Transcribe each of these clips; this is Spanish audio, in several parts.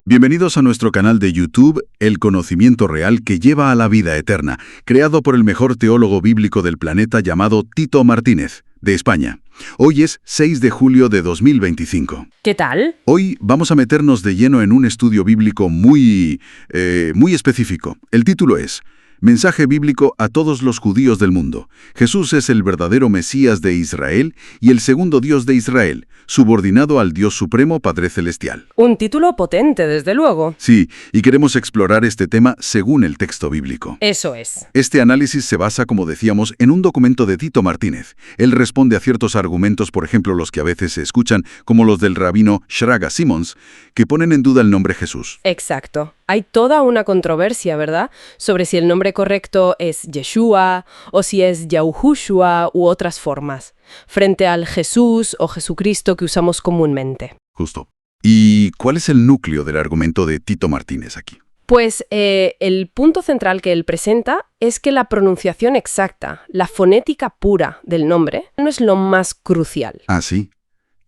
Bienvenidos a nuestro canal de YouTube, El Conocimiento Real que lleva a la vida eterna, creado por el mejor teólogo bíblico del planeta llamado Tito Martínez, de España. Hoy es 6 de julio de 2025. ¿Qué tal? Hoy vamos a meternos de lleno en un estudio bíblico muy específico. El título es Mensaje bíblico a todos los judíos del mundo. Jesús es el verdadero Mesías de Israel y el segundo Dios de Israel, subordinado al Dios Supremo Padre Celestial. Un título potente, desde luego. Sí, y queremos explorar este tema según el texto bíblico. Eso es. Este análisis se basa, como decíamos, en un documento de Tito Martínez. Él responde a ciertos argumentos, por ejemplo, los que a veces se escuchan, como los del rabino Shraga Simons, que ponen en duda el nombre Jesús. Exacto. Hay toda una controversia, ¿verdad?, sobre si el nombre correcto es Yeshua o si es Yahushua u otras formas, frente al Jesús o Jesucristo que usamos comúnmente. Justo. ¿Y cuál es el núcleo del argumento de Tito Martínez aquí? Pues el punto central que él presenta es que la pronunciación exacta, la fonética pura del nombre, no es lo más crucial. Ah, sí.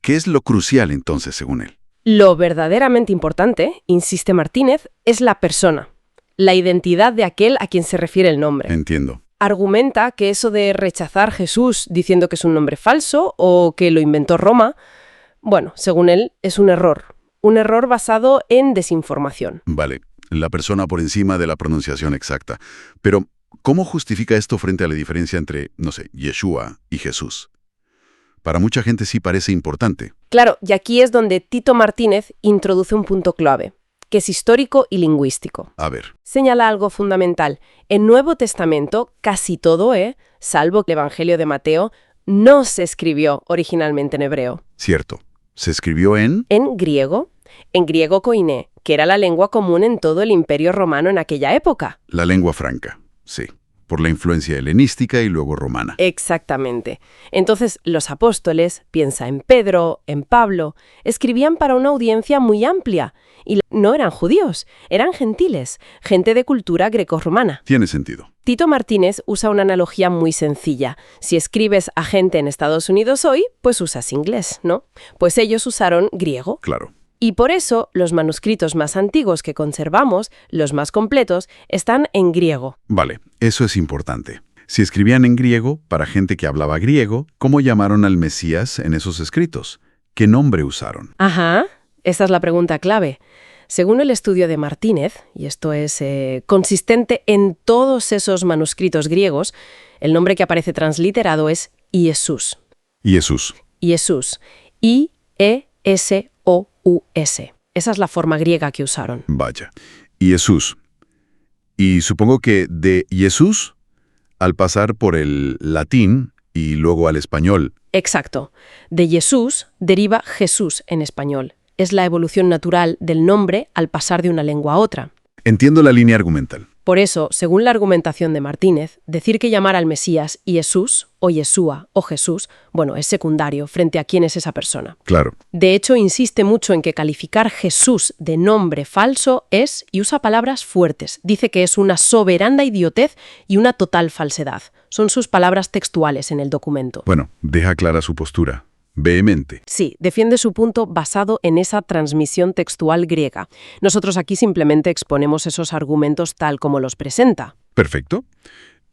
¿Qué es lo crucial entonces, según él? Lo verdaderamente importante, insiste Martínez, es la persona, la identidad de aquel a quien se refiere el nombre. Entiendo. Argumenta que eso de rechazar Jesús diciendo que es un nombre falso o que lo inventó Roma, bueno, según él, es un error basado en desinformación. Vale, la persona por encima de la pronunciación exacta. Pero, ¿cómo justifica esto frente a la diferencia entre, no sé, Yeshua y Jesús? Para mucha gente sí parece importante. Claro, y aquí es donde Tito Martínez introduce un punto clave, que es histórico y lingüístico. A ver. Señala algo fundamental. En Nuevo Testamento, casi todo, salvo el Evangelio de Mateo, no se escribió originalmente en hebreo. Cierto. ¿Se escribió en? En griego koiné, que era la lengua común en todo el Imperio Romano en aquella época. La lengua franca, sí. Por la influencia helenística y luego romana. Exactamente. Entonces, los apóstoles, piensa en Pedro, en Pablo, escribían para una audiencia muy amplia. Y no eran judíos, eran gentiles, gente de cultura grecorromana. Tiene sentido. Tito Martínez usa una analogía muy sencilla. Si escribes a gente en Estados Unidos hoy, pues usas inglés, ¿no? Pues ellos usaron griego. Claro. Y por eso los manuscritos más antiguos que conservamos, los más completos, están en griego. Vale, eso es importante. Si escribían en griego, para gente que hablaba griego, ¿cómo llamaron al Mesías en esos escritos? ¿Qué nombre usaron? Ajá, esa es la pregunta clave. Según el estudio de Martínez, y esto es consistente en todos esos manuscritos griegos, el nombre que aparece transliterado es Jesús. Jesús. Jesús. I-E-S-O-U-S. Esa es la forma griega que usaron. Vaya. Jesús. Y supongo que de Jesús, al pasar por el latín y luego al español. Exacto. De Jesús deriva Jesús en español. Es la evolución natural del nombre al pasar de una lengua a otra. Entiendo la línea argumental. Por eso, según la argumentación de Martínez, decir que llamar al Mesías Jesús o Yeshua o Jesús, bueno, es secundario frente a quién es esa persona. Claro. De hecho, insiste mucho en que calificar Jesús de nombre falso es, y usa palabras fuertes, dice que es una soberana idiotez y una total falsedad. Son sus palabras textuales en el documento. Bueno, deja clara su postura. Vehemente. Sí, defiende su punto basado en esa transmisión textual griega. Nosotros aquí simplemente exponemos esos argumentos tal como los presenta. Perfecto.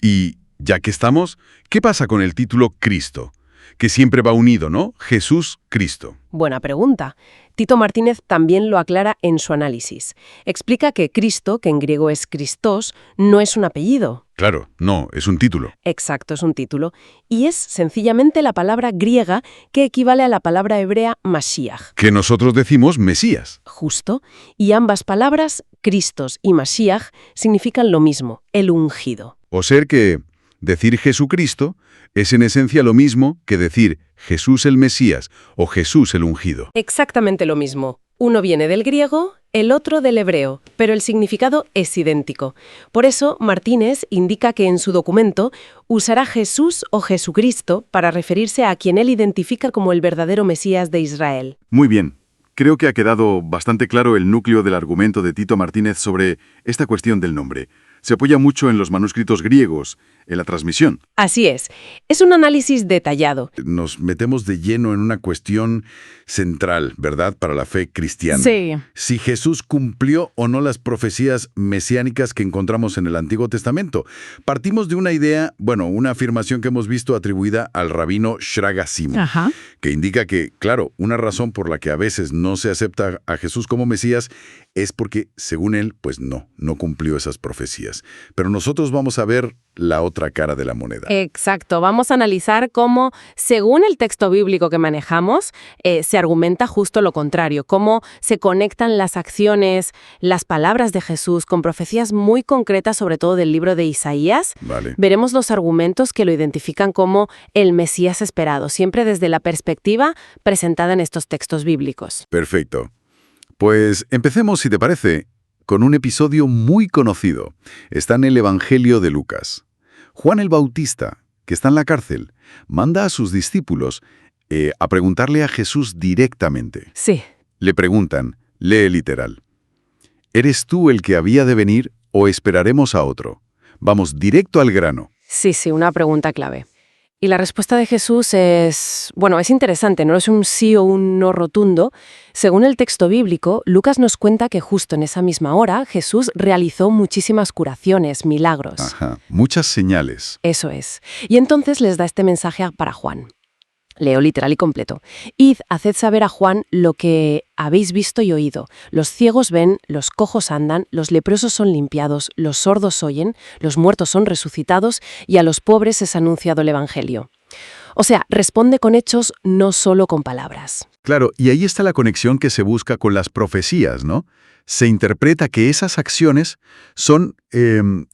Y ya que estamos, ¿qué pasa con el título Cristo? Que siempre va unido, ¿no? Jesús, Cristo. Buena pregunta. Tito Martínez también lo aclara en su análisis. Explica que Cristo, que en griego es Christos, no es un apellido. Claro, no, es un título. Exacto, es un título. Y es sencillamente la palabra griega que equivale a la palabra hebrea Mashiach. Que nosotros decimos Mesías. Justo. Y ambas palabras, Christos y Mashiach, significan lo mismo, el ungido. O ser que decir Jesucristo es en esencia lo mismo que decir Jesús el Mesías o Jesús el ungido. Exactamente lo mismo. Uno viene del griego, el otro del hebreo, pero el significado es idéntico. Por eso, Martínez indica que en su documento usará Jesús o Jesucristo para referirse a quien él identifica como el verdadero Mesías de Israel. Muy bien. Creo que ha quedado bastante claro el núcleo del argumento de Tito Martínez sobre esta cuestión del nombre. Se apoya mucho en los manuscritos griegos, en la transmisión. Así es un análisis detallado. Nos metemos de lleno en una cuestión central, ¿verdad?, para la fe cristiana. Sí. Si Jesús cumplió o no las profecías mesiánicas que encontramos en el Antiguo Testamento. Partimos de una idea, una afirmación que hemos visto atribuida al rabino Shraga Simon, Ajá. que indica que, claro, una razón por la que a veces no se acepta a Jesús como Mesías es porque, según él, pues no cumplió esas profecías. Pero nosotros vamos a ver la otra cara de la moneda. Exacto. Vamos a analizar cómo, según el texto bíblico que manejamos, se argumenta justo lo contrario, cómo se conectan las acciones, las palabras de Jesús con profecías muy concretas, sobre todo del libro de Isaías. Vale. Veremos los argumentos que lo identifican como el Mesías esperado, siempre desde la perspectiva presentada en estos textos bíblicos. Perfecto. Pues empecemos, si te parece, con un episodio muy conocido. Está en el Evangelio de Lucas. Juan el Bautista, que está en la cárcel, manda a sus discípulos a preguntarle a Jesús directamente. Sí. Le preguntan, lee literal, ¿eres tú el que había de venir o esperaremos a otro? Vamos directo al grano. Sí, una pregunta clave. Y la respuesta de Jesús es interesante, no es un sí o un no rotundo. Según el texto bíblico, Lucas nos cuenta que justo en esa misma hora Jesús realizó muchísimas curaciones, milagros. Ajá, muchas señales. Eso es. Y entonces les da este mensaje para Juan. Leo literal y completo. Id, haced saber a Juan lo que habéis visto y oído. Los ciegos ven, los cojos andan, los leprosos son limpiados, los sordos oyen, los muertos son resucitados y a los pobres es anunciado el Evangelio. O sea, responde con hechos, no solo con palabras. Claro, y ahí está la conexión que se busca con las profecías, ¿no? Se interpreta que esas acciones son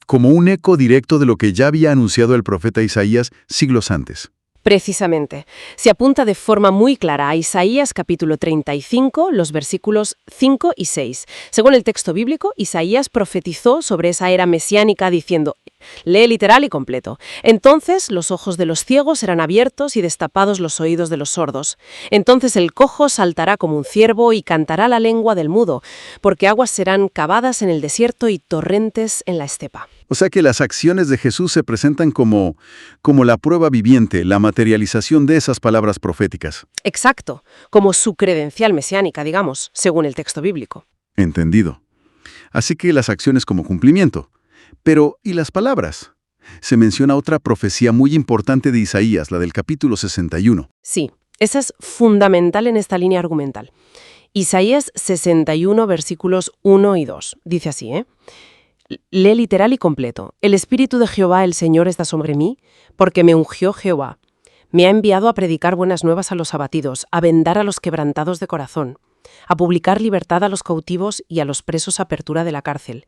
como un eco directo de lo que ya había anunciado el profeta Isaías siglos antes. Precisamente. Se apunta de forma muy clara a Isaías capítulo 35, los versículos 5 y 6. Según el texto bíblico, Isaías profetizó sobre esa era mesiánica diciendo, lee literal y completo, entonces los ojos de los ciegos serán abiertos y destapados los oídos de los sordos. Entonces el cojo saltará como un ciervo y cantará la lengua del mudo, porque aguas serán cavadas en el desierto y torrentes en la estepa. O sea que las acciones de Jesús se presentan como la prueba viviente, la materialización de esas palabras proféticas. Exacto, como su credencial mesiánica, digamos, según el texto bíblico. Entendido. Así que las acciones como cumplimiento. Pero, ¿y las palabras? Se menciona otra profecía muy importante de Isaías, la del capítulo 61. Sí, esa es fundamental en esta línea argumental. Isaías 61, versículos 1 y 2. Dice así, Lee literal y completo. El Espíritu de Jehová, el Señor, está sobre mí, porque me ungió Jehová. Me ha enviado a predicar buenas nuevas a los abatidos, a vendar a los quebrantados de corazón, a publicar libertad a los cautivos y a los presos apertura de la cárcel,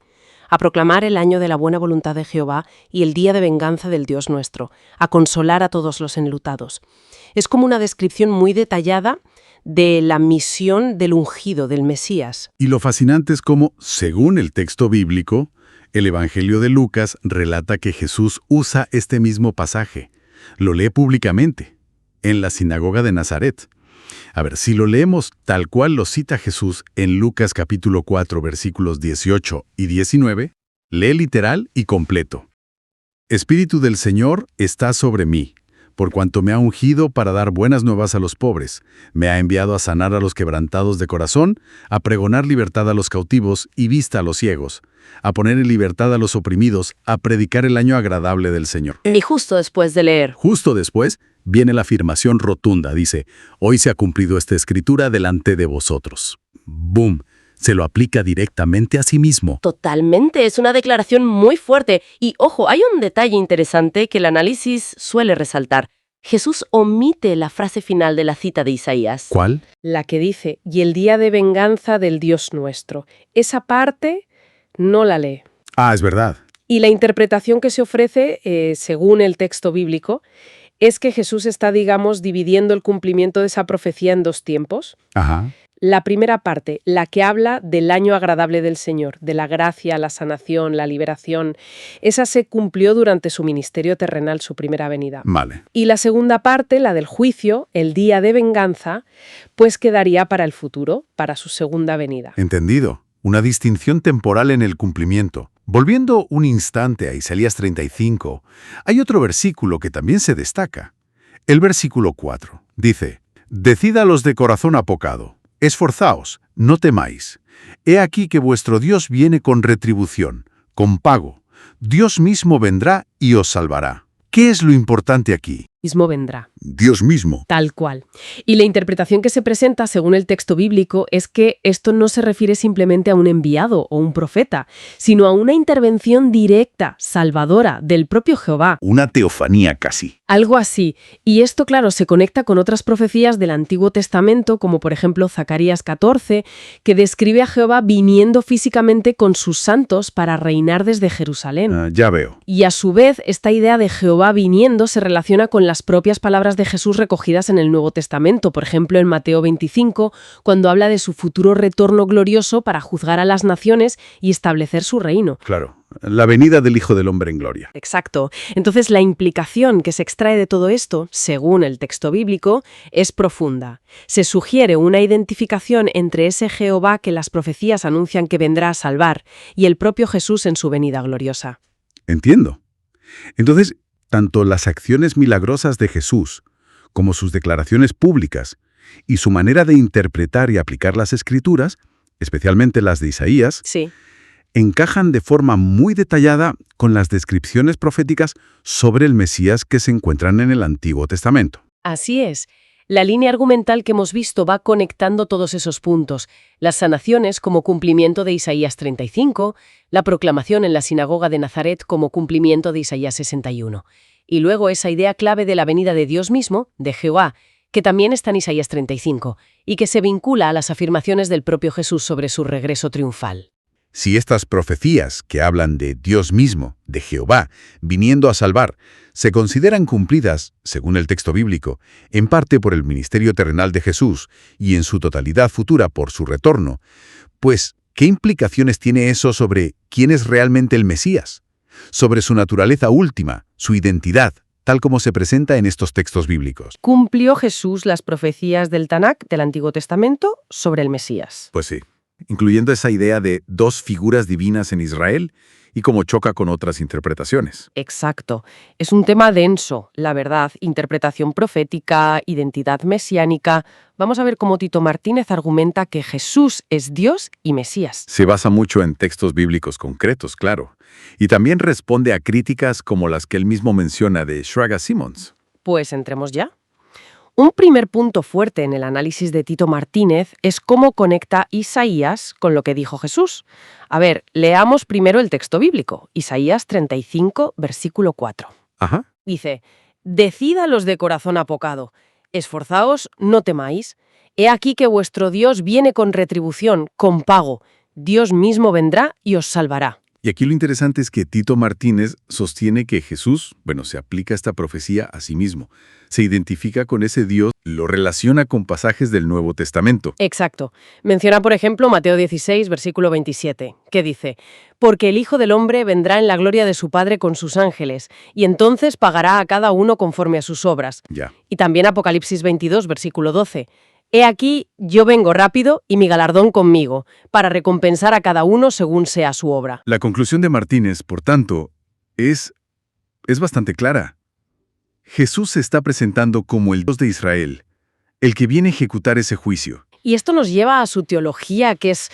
a proclamar el año de la buena voluntad de Jehová y el día de venganza del Dios nuestro, a consolar a todos los enlutados. Es como una descripción muy detallada de la misión del ungido, del Mesías. Y lo fascinante es cómo, según el texto bíblico, el Evangelio de Lucas relata que Jesús usa este mismo pasaje. Lo lee públicamente, en la sinagoga de Nazaret. A ver, si lo leemos tal cual lo cita Jesús en Lucas capítulo 4, versículos 18 y 19, lee literal y completo. Espíritu del Señor está sobre mí, por cuanto me ha ungido para dar buenas nuevas a los pobres, me ha enviado a sanar a los quebrantados de corazón, a pregonar libertad a los cautivos y vista a los ciegos, a poner en libertad a los oprimidos, a predicar el año agradable del Señor. Y justo después de leer, Justo después viene la afirmación rotunda, dice, hoy se ha cumplido esta escritura delante de vosotros. ¡Bum! Se lo aplica directamente a sí mismo. totalmente, es una declaración muy fuerte. Y ojo, hay un detalle interesante que el análisis suele resaltar. Jesús omite la frase final de la cita de Isaías. ¿Cuál? La que dice, y el día de venganza del Dios nuestro. Esa parte no la lee. Ah, es verdad. Y la interpretación que se ofrece, según el texto bíblico, es que Jesús está, digamos, dividiendo el cumplimiento de esa profecía en dos tiempos. Ajá. La primera parte, la que habla del año agradable del Señor, de la gracia, la sanación, la liberación, esa se cumplió durante su ministerio terrenal, su primera venida. Vale. Y la segunda parte, la del juicio, el día de venganza, pues quedaría para el futuro, para su segunda venida. Entendido. Una distinción temporal en el cumplimiento. Volviendo un instante a Isaías 35, hay otro versículo que también se destaca. El versículo 4 dice: «Decid a los de corazón apocado, esforzaos, no temáis. He aquí que vuestro Dios viene con retribución, con pago. Dios mismo vendrá y os salvará». ¿Qué es lo importante aquí? Mismo vendrá. Dios mismo. Tal cual. Y la interpretación que se presenta según el texto bíblico es que esto no se refiere simplemente a un enviado o un profeta, sino a una intervención directa, salvadora, del propio Jehová. Una teofanía casi. Algo así. Y esto, claro, se conecta con otras profecías del Antiguo Testamento, como por ejemplo Zacarías 14, que describe a Jehová viniendo físicamente con sus santos para reinar desde Jerusalén. Ya veo. Y a su vez, esta idea de Jehová viniendo se relaciona con las propias palabras de Jesús recogidas en el Nuevo Testamento, por ejemplo en Mateo 25, cuando habla de su futuro retorno glorioso para juzgar a las naciones y establecer su reino. Claro. La venida del Hijo del Hombre en gloria. Exacto. Entonces la implicación que se extrae de todo esto, según el texto bíblico, es profunda. Se sugiere una identificación entre ese Jehová que las profecías anuncian que vendrá a salvar y el propio Jesús en su venida gloriosa. Entiendo. Entonces, tanto las acciones milagrosas de Jesús como sus declaraciones públicas y su manera de interpretar y aplicar las Escrituras, especialmente las de Isaías, Sí. encajan de forma muy detallada con las descripciones proféticas sobre el Mesías que se encuentran en el Antiguo Testamento. Así es. La línea argumental que hemos visto va conectando todos esos puntos. Las sanaciones como cumplimiento de Isaías 35, la proclamación en la sinagoga de Nazaret como cumplimiento de Isaías 61. Y luego esa idea clave de la venida de Dios mismo, de Jehová, que también está en Isaías 35, y que se vincula a las afirmaciones del propio Jesús sobre su regreso triunfal. Si estas profecías que hablan de Dios mismo, de Jehová, viniendo a salvar, se consideran cumplidas, según el texto bíblico, en parte por el ministerio terrenal de Jesús y en su totalidad futura por su retorno, pues, ¿qué implicaciones tiene eso sobre quién es realmente el Mesías? Sobre su naturaleza última, su identidad, tal como se presenta en estos textos bíblicos. ¿Cumplió Jesús las profecías del Tanakh, del Antiguo Testamento, sobre el Mesías? Pues sí, incluyendo esa idea de dos figuras divinas en Israel y cómo choca con otras interpretaciones. Exacto. Es un tema denso, la verdad, interpretación profética, identidad mesiánica. Vamos a ver cómo Tito Martínez argumenta que Jesús es Dios y Mesías. Se basa mucho en textos bíblicos concretos, claro, y también responde a críticas como las que él mismo menciona de Shraga Simons. Pues entremos ya. Un primer punto fuerte en el análisis de Tito Martínez es cómo conecta Isaías con lo que dijo Jesús. A ver, leamos primero el texto bíblico, Isaías 35, versículo 4. Ajá. Dice: «Decid a los de corazón apocado, esforzaos, no temáis. He aquí que vuestro Dios viene con retribución, con pago. Dios mismo vendrá y os salvará». Y aquí lo interesante es que Tito Martínez sostiene que Jesús, se aplica esta profecía a sí mismo. Se identifica con ese Dios, lo relaciona con pasajes del Nuevo Testamento. Exacto. Menciona, por ejemplo, Mateo 16, versículo 27, que dice: «Porque el Hijo del Hombre vendrá en la gloria de su Padre con sus ángeles, y entonces pagará a cada uno conforme a sus obras». Ya. Y también Apocalipsis 22, versículo 12. «He aquí, yo vengo rápido y mi galardón conmigo, para recompensar a cada uno según sea su obra». La conclusión de Martínez, por tanto, es bastante clara. Jesús se está presentando como el Dios de Israel, el que viene a ejecutar ese juicio. Y esto nos lleva a su teología, que es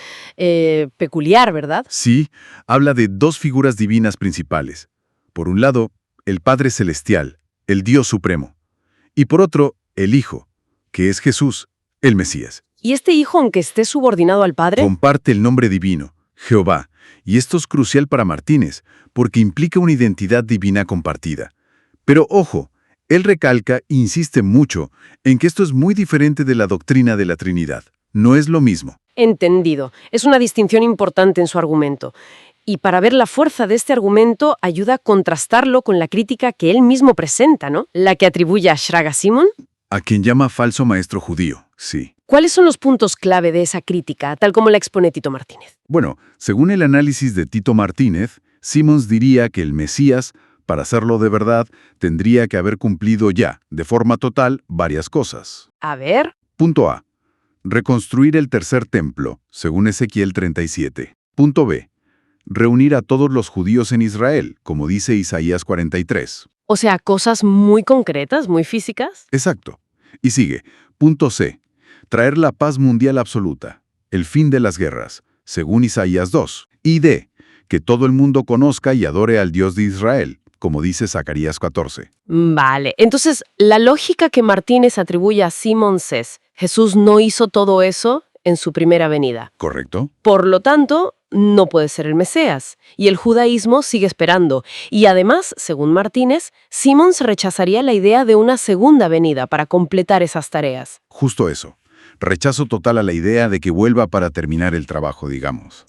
peculiar, ¿verdad? Sí, habla de dos figuras divinas principales. Por un lado, el Padre Celestial, el Dios Supremo. Y por otro, el Hijo, que es Jesús, el Mesías. Y este Hijo, aunque esté subordinado al Padre, Comparte el nombre divino, Jehová. Y esto es crucial para Martínez, porque implica una identidad divina compartida. Pero ojo, él recalca e insiste mucho en que esto es muy diferente de la doctrina de la Trinidad. No es lo mismo. Entendido. Es una distinción importante en su argumento. Y para ver la fuerza de este argumento, ayuda a contrastarlo con la crítica que él mismo presenta, ¿no? La que atribuye a Shraga Simon. A quien llama falso maestro judío, sí. ¿Cuáles son los puntos clave de esa crítica, tal como la expone Tito Martínez? Bueno, según el análisis de Tito Martínez, Simmons diría que el Mesías, para hacerlo de verdad, tendría que haber cumplido ya, de forma total, varias cosas. A ver. Punto A. Reconstruir el tercer templo, según Ezequiel 37. Punto B. Reunir a todos los judíos en Israel, como dice Isaías 43. O sea, cosas muy concretas, muy físicas. Exacto. Y sigue. Punto C. Traer la paz mundial absoluta, el fin de las guerras, según Isaías 2. Y D. Que todo el mundo conozca y adore al Dios de Israel, como dice Zacarías 14. Vale, entonces la lógica que Martínez atribuye a Simmons es: Jesús no hizo todo eso en su primera venida. ¿Correcto? Por lo tanto, no puede ser el Mesías, y el judaísmo sigue esperando. Y además, según Martínez, Simmons rechazaría la idea de una segunda venida para completar esas tareas. Justo eso. Rechazo total a la idea de que vuelva para terminar el trabajo, digamos.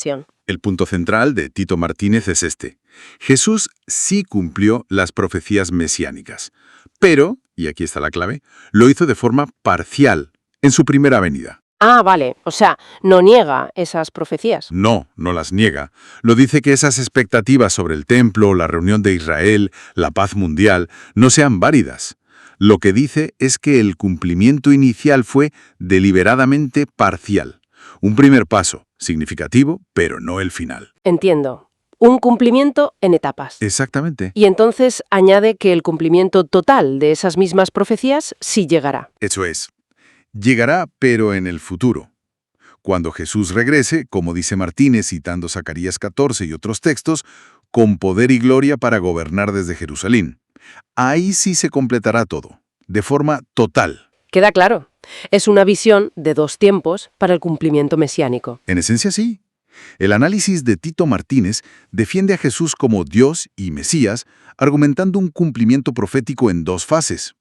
El punto central de Tito Martínez es este. Jesús sí cumplió las profecías mesiánicas, pero, y aquí está la clave, lo hizo de forma parcial en su primera venida. Ah, vale. O sea, no niega esas profecías. No, no las niega. Lo dice que esas expectativas sobre el templo, la reunión de Israel, la paz mundial, no sean válidas. Lo que dice es que el cumplimiento inicial fue deliberadamente parcial. Un primer paso, significativo, pero no el final. Entiendo. Un cumplimiento en etapas. Exactamente. Y entonces añade que el cumplimiento total de esas mismas profecías sí llegará. Eso es. Llegará, pero en el futuro. Cuando Jesús regrese, como dice Martínez citando Zacarías 14 y otros textos, con poder y gloria para gobernar desde Jerusalén. Ahí sí se completará todo, de forma total. Queda claro. Es una visión de dos tiempos para el cumplimiento mesiánico. En esencia sí. El análisis de Tito Martínez defiende a Jesús como Dios y Mesías, argumentando un cumplimiento profético en dos fases,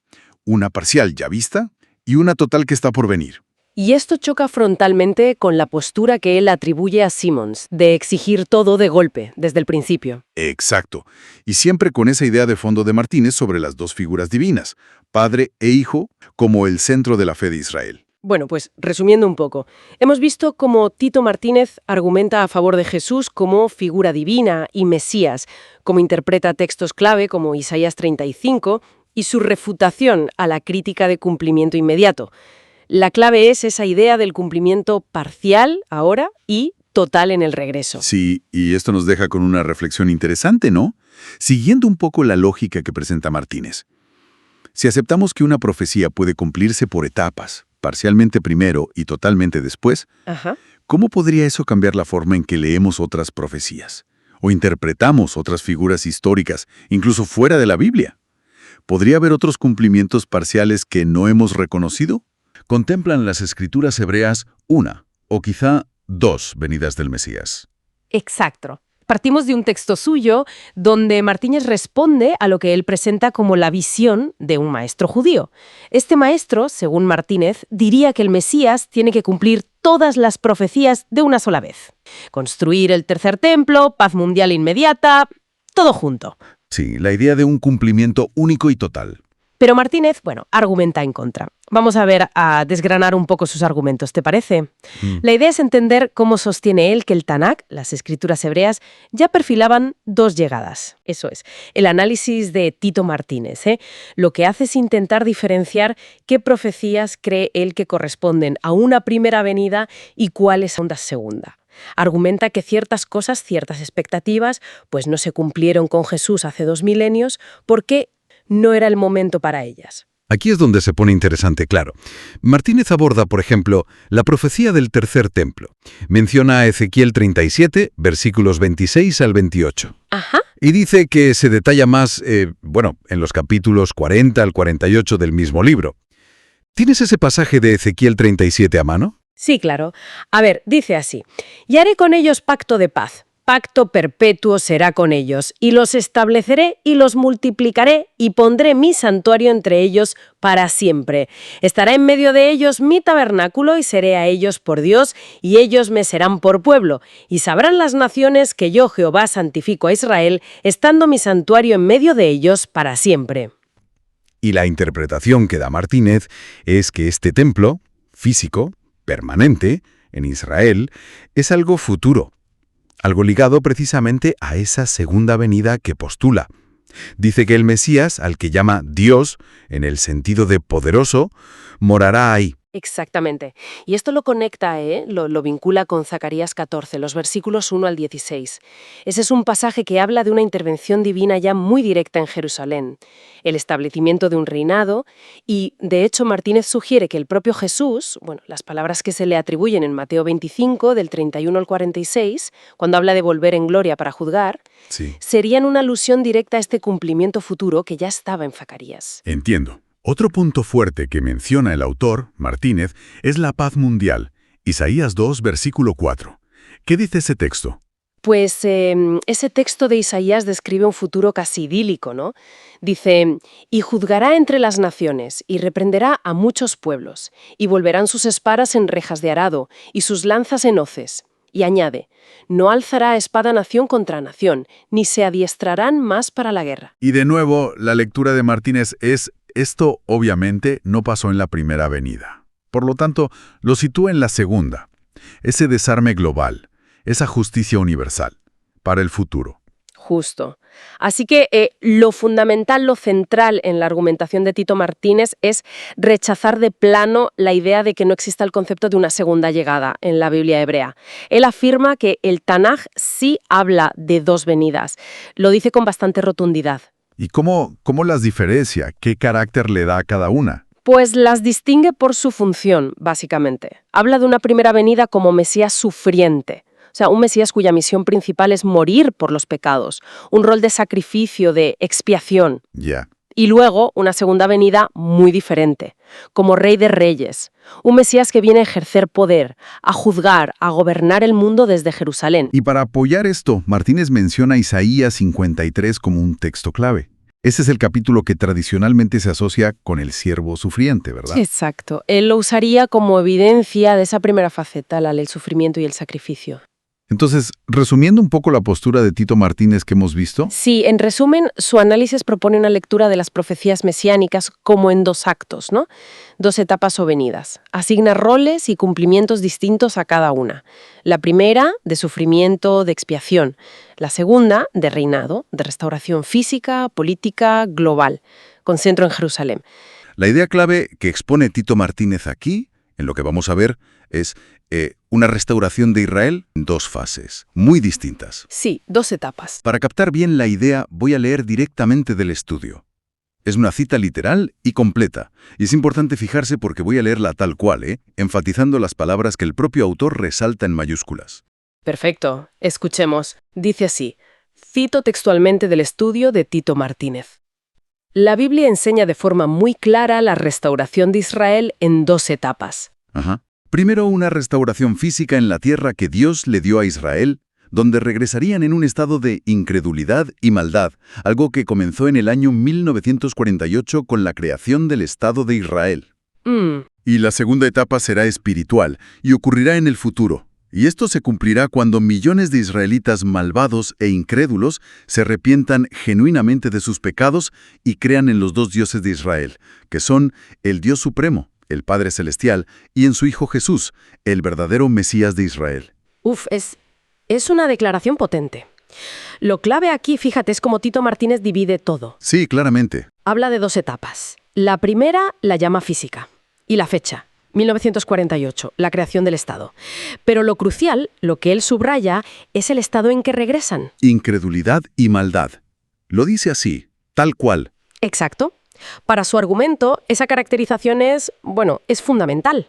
una parcial ya vista y una total que está por venir. Y esto choca frontalmente con la postura que él atribuye a Simmons, de exigir todo de golpe, desde el principio. Exacto. Y siempre con esa idea de fondo de Martínez sobre las dos figuras divinas, Padre e Hijo, como el centro de la fe de Israel. Bueno, pues resumiendo un poco, hemos visto cómo Tito Martínez argumenta a favor de Jesús como figura divina y Mesías, cómo interpreta textos clave como Isaías 35 y su refutación a la crítica de cumplimiento inmediato. La clave es esa idea del cumplimiento parcial ahora y total en el regreso. Sí, y esto nos deja con una reflexión interesante, ¿no? Siguiendo un poco la lógica que presenta Martínez. Si aceptamos que una profecía puede cumplirse por etapas, parcialmente primero y totalmente después, ¿cómo podría eso cambiar la forma en que leemos otras profecías? O interpretamos otras figuras históricas, incluso fuera de la Biblia. ¿Podría haber otros cumplimientos parciales que no hemos reconocido? Contemplan las escrituras hebreas una, o quizá dos venidas del Mesías. Exacto. Partimos de un texto suyo donde Martínez responde a lo que él presenta como la visión de un maestro judío. Este maestro, según Martínez, diría que el Mesías tiene que cumplir todas las profecías de una sola vez. Construir el tercer templo, paz mundial inmediata, todo junto. Sí, la idea de un cumplimiento único y total. Pero Martínez, argumenta en contra. Vamos a desgranar un poco sus argumentos, ¿te parece? La idea es entender cómo sostiene él que el Tanakh, las escrituras hebreas, ya perfilaban dos llegadas. Eso es, el análisis de Tito Martínez. Lo que hace es intentar diferenciar qué profecías cree él que corresponden a una primera venida y cuáles a una segunda. Argumenta que ciertas cosas, ciertas expectativas, pues no se cumplieron con Jesús hace 2 milenios porque no era el momento para ellas. Aquí es donde se pone interesante, claro. Martínez aborda, por ejemplo, la profecía del tercer templo. Menciona a Ezequiel 37, versículos 26 al 28. Y dice que se detalla más, en los capítulos 40 al 48 del mismo libro. ¿Tienes ese pasaje de Ezequiel 37 a mano? Sí, claro. A ver, dice así: «Y haré con ellos pacto de paz. Pacto perpetuo será con ellos, y los estableceré y los multiplicaré, y pondré mi santuario entre ellos para siempre. Estará en medio de ellos mi tabernáculo, y seré a ellos por Dios, y ellos me serán por pueblo. Y sabrán las naciones que yo, Jehová, santifico a Israel, estando mi santuario en medio de ellos para siempre». Y la interpretación que da Martínez es que este templo, físico, permanente, en Israel, es algo futuro, algo ligado precisamente a esa segunda venida que postula. Dice que el Mesías, al que llama Dios, en el sentido de poderoso, morará ahí. Exactamente. Y esto lo conecta, lo vincula con Zacarías 14, los versículos 1 al 16. Ese es un pasaje que habla de una intervención divina ya muy directa en Jerusalén, el establecimiento de un reinado, y de hecho Martínez sugiere que el propio Jesús, las palabras que se le atribuyen en Mateo 25, del 31 al 46, cuando habla de volver en gloria para juzgar, Sí. serían una alusión directa a este cumplimiento futuro que ya estaba en Zacarías. Entiendo. Otro punto fuerte que menciona el autor, Martínez, es la paz mundial. Isaías 2, versículo 4. ¿Qué dice ese texto? Pues ese texto de Isaías describe un futuro casi idílico, ¿no? Dice, y juzgará entre las naciones, y reprenderá a muchos pueblos, y volverán sus espadas en rejas de arado, y sus lanzas en hoces. Y añade, no alzará espada nación contra nación, ni se adiestrarán más para la guerra. Y de nuevo, la lectura de Martínez es: esto obviamente no pasó en la primera venida. Por lo tanto, lo sitúa en la segunda. Ese desarme global, esa justicia universal, para el futuro. Justo. Así que lo fundamental, lo central en la argumentación de Tito Martínez es rechazar de plano la idea de que no exista el concepto de una segunda llegada en la Biblia hebrea. Él afirma que el Tanaj sí habla de dos venidas. Lo dice con bastante rotundidad. ¿Y cómo las diferencia? ¿Qué carácter le da a cada una? Pues las distingue por su función, básicamente. Habla de una primera venida como Mesías sufriente. O sea, un Mesías cuya misión principal es morir por los pecados, un rol de sacrificio, de expiación. Ya. Y luego una segunda venida muy diferente, como Rey de Reyes, un Mesías que viene a ejercer poder, a juzgar, a gobernar el mundo desde Jerusalén. Y para apoyar esto, Martínez menciona Isaías 53 como un texto clave. Ese es el capítulo que tradicionalmente se asocia con el siervo sufriente, ¿verdad? Exacto. Él lo usaría como evidencia de esa primera faceta, la del sufrimiento y el sacrificio. Entonces, resumiendo un poco la postura de Tito Martínez que hemos visto, Sí, en resumen, su análisis propone una lectura de las profecías mesiánicas como en dos actos, ¿no? Dos etapas o venidas. Asigna roles y cumplimientos distintos a cada una. La primera, de sufrimiento, de expiación. La segunda, de reinado, de restauración física, política, global, con centro en Jerusalén. La idea clave que expone Tito Martínez aquí, en lo que vamos a ver, es una restauración de Israel en dos fases, muy distintas. Sí, dos etapas. Para captar bien la idea, voy a leer directamente del estudio. Es una cita literal y completa, y es importante fijarse porque voy a leerla tal cual, enfatizando las palabras que el propio autor resalta en mayúsculas. Perfecto. Escuchemos. Dice así. Cito textualmente del estudio de Tito Martínez. La Biblia enseña de forma muy clara la restauración de Israel en dos etapas. Ajá. Primero, una restauración física en la tierra que Dios le dio a Israel, donde regresarían en un estado de incredulidad y maldad, algo que comenzó en el año 1948 con la creación del Estado de Israel. Y la segunda etapa será espiritual y ocurrirá en el futuro. Y esto se cumplirá cuando millones de israelitas malvados e incrédulos se arrepientan genuinamente de sus pecados y crean en los dos dioses de Israel, que son el Dios Supremo, el Padre Celestial, y en su Hijo Jesús, el verdadero Mesías de Israel. Es una declaración potente. Lo clave aquí, fíjate, es como Tito Martínez divide todo. Sí, claramente. Habla de dos etapas. La primera la llama física. Y la fecha, 1948, la creación del Estado. Pero lo crucial, lo que él subraya, es el estado en que regresan. Incredulidad y maldad. Lo dice así, tal cual. Exacto. Para su argumento, esa caracterización es fundamental.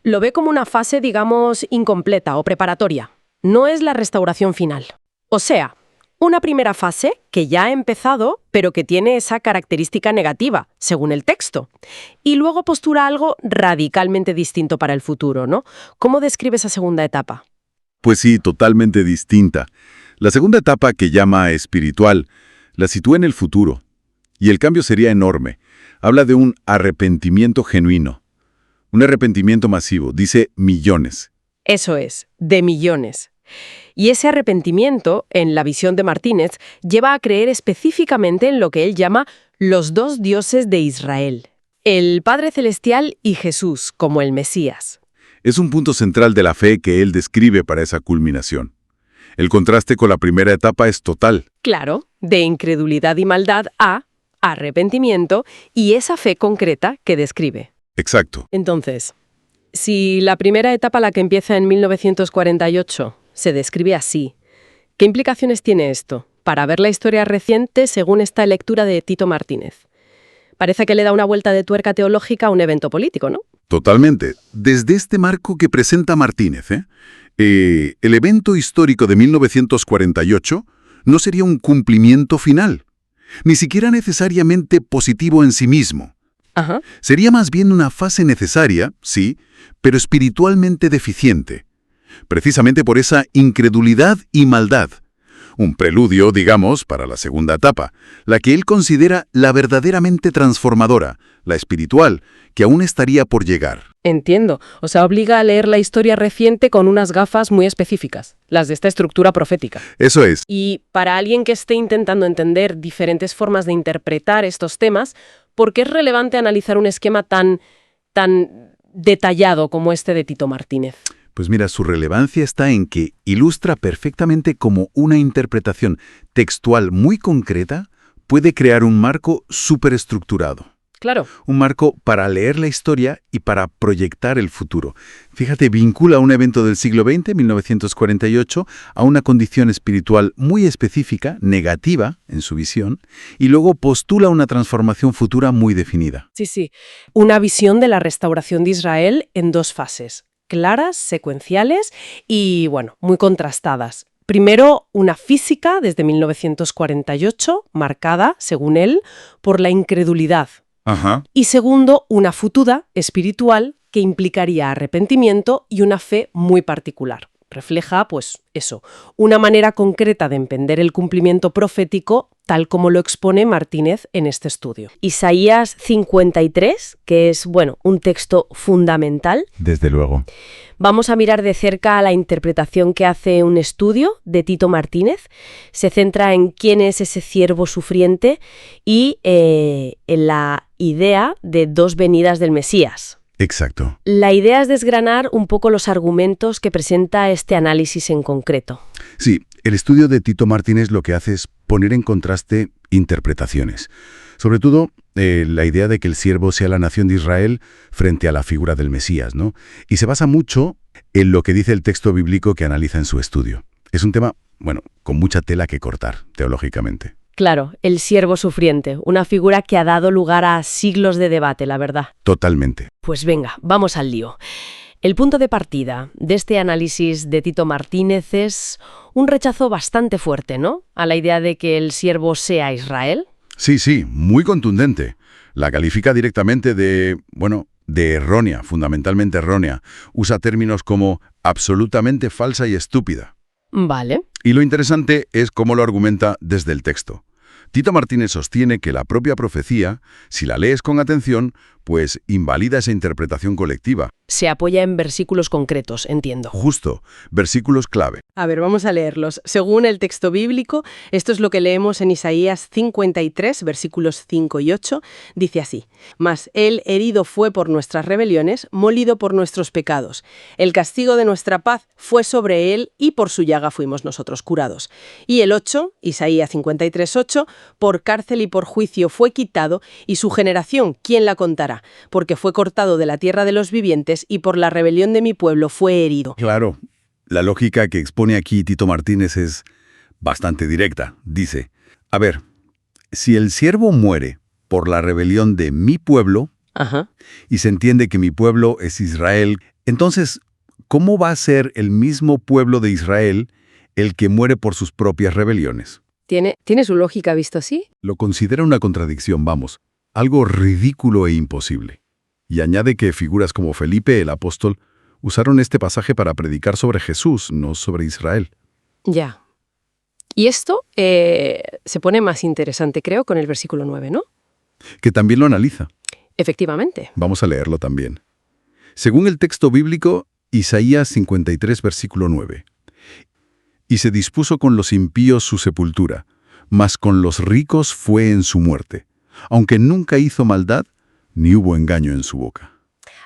Lo ve como una fase, digamos, incompleta o preparatoria. No es la restauración final. O sea, una primera fase que ya ha empezado, pero que tiene esa característica negativa, según el texto. Y luego postura algo radicalmente distinto para el futuro, ¿no? ¿Cómo describe esa segunda etapa? Pues sí, totalmente distinta. La segunda etapa, que llama espiritual, la sitúa en el futuro. Y el cambio sería enorme. Habla de un arrepentimiento genuino. Un arrepentimiento masivo, dice millones. Eso es, de millones. Y ese arrepentimiento, en la visión de Martínez, lleva a creer específicamente en lo que él llama los dos dioses de Israel. El Padre Celestial y Jesús, como el Mesías. Es un punto central de la fe que él describe para esa culminación. El contraste con la primera etapa es total. Claro, de incredulidad y maldad a arrepentimiento y esa fe concreta que describe. Exacto. Entonces, si la primera etapa, la que empieza en 1948, se describe así, ¿qué implicaciones tiene esto para ver la historia reciente según esta lectura de Tito Martínez? Parece que le da una vuelta de tuerca teológica a un evento político, ¿no? Totalmente. Desde este marco que presenta Martínez, el evento histórico de 1948 no sería un cumplimiento final, ni siquiera necesariamente positivo en sí mismo. Ajá. Sería más bien una fase necesaria, sí, pero espiritualmente deficiente, precisamente por esa incredulidad y maldad. Un preludio, digamos, para la segunda etapa, la que él considera la verdaderamente transformadora, la espiritual, que aún estaría por llegar. Entiendo. O sea, obliga a leer la historia reciente con unas gafas muy específicas, las de esta estructura profética. Eso es. Y para alguien que esté intentando entender diferentes formas de interpretar estos temas, ¿por qué es relevante analizar un esquema tan detallado como este de Tito Martínez? Pues mira, su relevancia está en que ilustra perfectamente cómo una interpretación textual muy concreta puede crear un marco superestructurado. Claro. Un marco para leer la historia y para proyectar el futuro. Fíjate, vincula un evento del siglo XX, 1948, a una condición espiritual muy específica, negativa en su visión, y luego postula una transformación futura muy definida. Sí. Una visión de la restauración de Israel en dos fases, claras, secuenciales y, bueno, muy contrastadas. Primero, una física desde 1948, marcada, según él, por la incredulidad. Ajá. Y segundo, una futura espiritual que implicaría arrepentimiento y una fe muy particular. Refleja, pues, eso, una manera concreta de entender el cumplimiento profético tal como lo expone Martínez en este estudio. Isaías 53, que es, bueno, un texto fundamental. Desde luego. Vamos a mirar de cerca la interpretación que hace un estudio de Tito Martínez. Se centra en quién es ese siervo sufriente y en la idea de dos venidas del Mesías. Exacto. La idea es desgranar un poco los argumentos que presenta este análisis en concreto. Sí, el estudio de Tito Martínez lo que hace es poner en contraste interpretaciones. Sobre todo, la idea de que el siervo sea la nación de Israel frente a la figura del Mesías, ¿no? Y se basa mucho en lo que dice el texto bíblico que analiza en su estudio. Es un tema, bueno, con mucha tela que cortar, teológicamente. Claro, el siervo sufriente, una figura que ha dado lugar a siglos de debate, la verdad. Totalmente. Pues venga, vamos al lío. El punto de partida de este análisis de Tito Martínez es un rechazo bastante fuerte, ¿no?, a la idea de que el siervo sea Israel. Sí, muy contundente. La califica directamente de errónea, fundamentalmente errónea. Usa términos como absolutamente falsa y estúpida. Vale. Y lo interesante es cómo lo argumenta desde el texto. Tito Martínez sostiene que la propia profecía, si la lees con atención, pues invalida esa interpretación colectiva. Se apoya en versículos concretos, entiendo. Justo, versículos clave. A ver, vamos a leerlos. Según el texto bíblico, esto es lo que leemos en Isaías 53, versículos 5 y 8, dice así: «Mas él herido fue por nuestras rebeliones, molido por nuestros pecados. El castigo de nuestra paz fue sobre él, y por su llaga fuimos nosotros curados». Y el 8, Isaías 53, 8, «Por cárcel y por juicio fue quitado, y su generación, ¿quién la contará? Porque fue cortado de la tierra de los vivientes, y por la rebelión de mi pueblo fue herido». Claro, la lógica que expone aquí Tito Martínez es bastante directa. Dice, a ver, si el siervo muere por la rebelión de mi pueblo, Ajá. y se entiende que mi pueblo es Israel, entonces, ¿cómo va a ser el mismo pueblo de Israel el que muere por sus propias rebeliones? ¿Tiene su lógica visto así? Lo considera una contradicción, vamos, algo ridículo e imposible. Y añade que figuras como Felipe el apóstol usaron este pasaje para predicar sobre Jesús, no sobre Israel. Ya. Y esto se pone más interesante, creo, con el versículo 9, ¿no? Que también lo analiza. Efectivamente. Vamos a leerlo también. Según el texto bíblico, Isaías 53, versículo 9. «Y se dispuso con los impíos su sepultura, mas con los ricos fue en su muerte, aunque nunca hizo maldad, ni hubo engaño en su boca».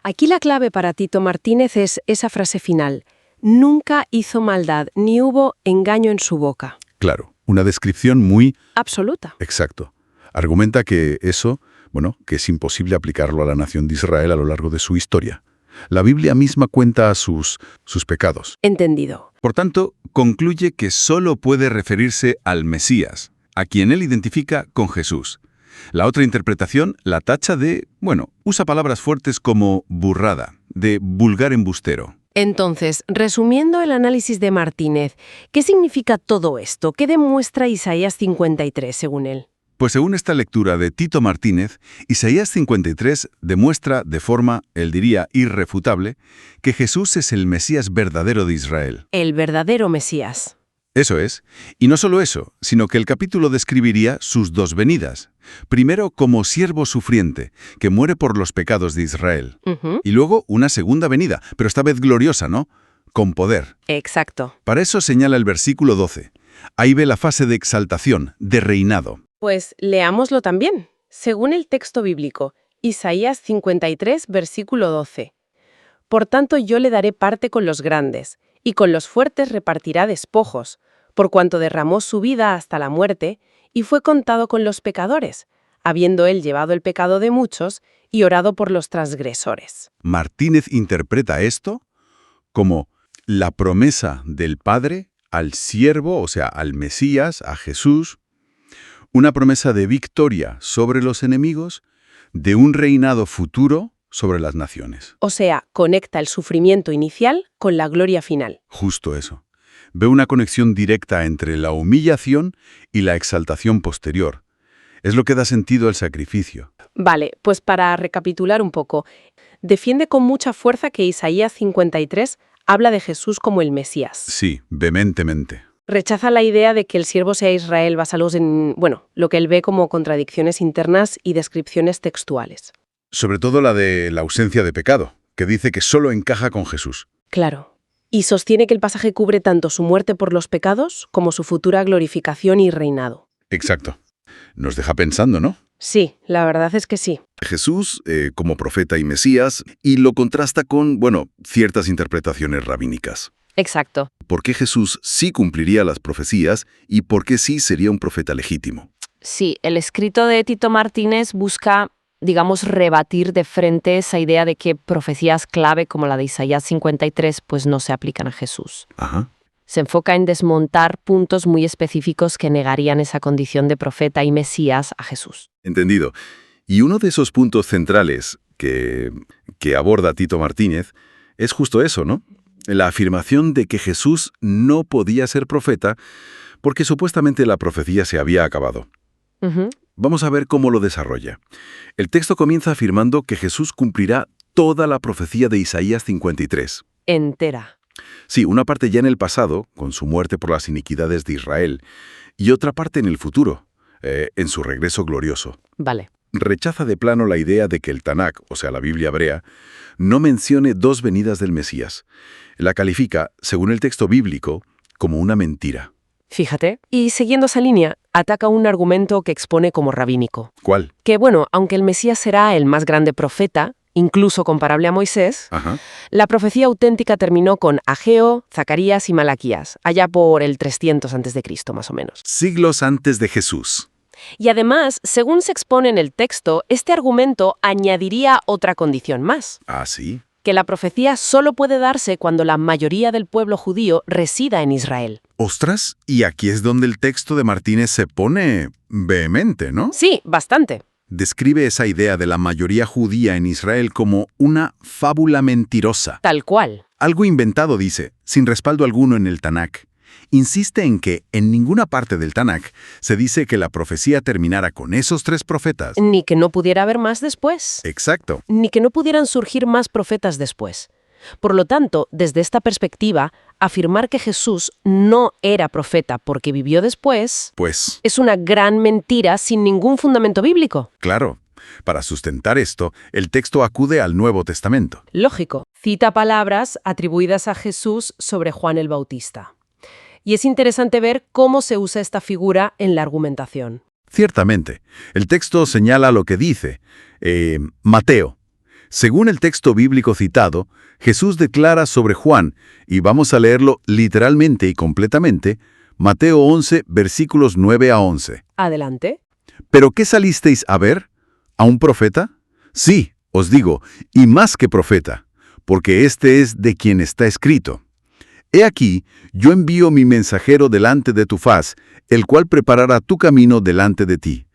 Aquí la clave para Tito Martínez es esa frase final. Nunca hizo maldad, ni hubo engaño en su boca. Claro, una descripción muy... Absoluta. Exacto. Argumenta que eso, que es imposible aplicarlo a la nación de Israel a lo largo de su historia. La Biblia misma cuenta sus pecados. Entendido. Por tanto, concluye que solo puede referirse al Mesías, a quien él identifica con Jesús. La otra interpretación la tacha de, usa palabras fuertes como burrada, de vulgar embustero. Entonces, resumiendo el análisis de Martínez, ¿qué significa todo esto? ¿Qué demuestra Isaías 53, según él? Pues según esta lectura de Tito Martínez, Isaías 53 demuestra de forma, él diría, irrefutable, que Jesús es el Mesías verdadero de Israel. El verdadero Mesías. Eso es. Y no solo eso, sino que el capítulo describiría sus dos venidas. Primero, como siervo sufriente, que muere por los pecados de Israel. Y luego, una segunda venida, pero esta vez gloriosa, ¿no? Con poder. Exacto. Para eso señala el versículo 12. Ahí ve la fase de exaltación, de reinado. Pues leámoslo también. Según el texto bíblico, Isaías 53, versículo 12. Por tanto yo le daré parte con los grandes, y con los fuertes repartirá despojos, por cuanto derramó su vida hasta la muerte, y fue contado con los pecadores, habiendo él llevado el pecado de muchos y orado por los transgresores. Martínez interpreta esto como la promesa del Padre al siervo, o sea, al Mesías, a Jesús, una promesa de victoria sobre los enemigos, de un reinado futuro sobre las naciones. O sea, conecta el sufrimiento inicial con la gloria final. Justo eso. Ve una conexión directa entre la humillación y la exaltación posterior. Es lo que da sentido al sacrificio. Vale, pues para recapitular un poco, defiende con mucha fuerza que Isaías 53 habla de Jesús como el Mesías. Sí, vehementemente. Rechaza la idea de que el siervo sea Israel basados en, lo que él ve como contradicciones internas y descripciones textuales. Sobre todo la de la ausencia de pecado, que dice que solo encaja con Jesús. Claro. Y sostiene que el pasaje cubre tanto su muerte por los pecados como su futura glorificación y reinado. Exacto. Nos deja pensando, ¿no? Sí, la verdad es que sí. Jesús como profeta y Mesías, y lo contrasta con, ciertas interpretaciones rabínicas. Exacto. ¿Por qué Jesús sí cumpliría las profecías y por qué sí sería un profeta legítimo? Sí, el escrito de Tito Martínez busca, rebatir de frente esa idea de que profecías clave como la de Isaías 53 pues no se aplican a Jesús. Ajá. Se enfoca en desmontar puntos muy específicos que negarían esa condición de profeta y Mesías a Jesús. Entendido. Y uno de esos puntos centrales que aborda Tito Martínez es justo eso, ¿no? La afirmación de que Jesús no podía ser profeta porque supuestamente la profecía se había acabado. Vamos a ver cómo lo desarrolla. El texto comienza afirmando que Jesús cumplirá toda la profecía de Isaías 53. Entera. Sí, una parte ya en el pasado, con su muerte por las iniquidades de Israel, y otra parte en el futuro, en su regreso glorioso. Vale. Rechaza de plano la idea de que el Tanaj, o sea, la Biblia hebrea, no mencione dos venidas del Mesías. La califica, según el texto bíblico, como una mentira. Fíjate. Y siguiendo esa línea, ataca un argumento que expone como rabínico. ¿Cuál? Que aunque el Mesías será el más grande profeta, incluso comparable a Moisés, la profecía auténtica terminó con Ageo, Zacarías y Malaquías, allá por el 300 a.C., más o menos. Siglos antes de Jesús. Y además, según se expone en el texto, este argumento añadiría otra condición más. ¿Ah, sí? Que la profecía solo puede darse cuando la mayoría del pueblo judío resida en Israel. ¡Ostras! Y aquí es donde el texto de Martínez se pone vehemente, ¿no? Sí, bastante. Describe esa idea de la mayoría judía en Israel como una fábula mentirosa. Tal cual. Algo inventado, dice, sin respaldo alguno en el Tanaj. Insiste en que en ninguna parte del Tanaj se dice que la profecía terminara con esos tres profetas. Ni que no pudiera haber más después. Exacto. Ni que no pudieran surgir más profetas después. Por lo tanto, desde esta perspectiva, afirmar que Jesús no era profeta porque vivió después, Pues, es una gran mentira sin ningún fundamento bíblico. claro, para sustentar esto, el texto acude al Nuevo Testamento. Lógico. Cita palabras atribuidas a Jesús sobre Juan el Bautista. Y es interesante ver cómo se usa esta figura en la argumentación. Ciertamente, el texto señala lo que dice. Mateo, Según el texto bíblico citado, Jesús declara sobre Juan, y vamos a leerlo literalmente y completamente, Mateo 11, versículos 9 a 11. Adelante. ¿Pero qué salisteis a ver? ¿A un profeta? Sí, os digo, y más que profeta, porque este es de quien está escrito. He aquí, yo envío mi mensajero delante de tu faz, el cual preparará tu camino delante de ti.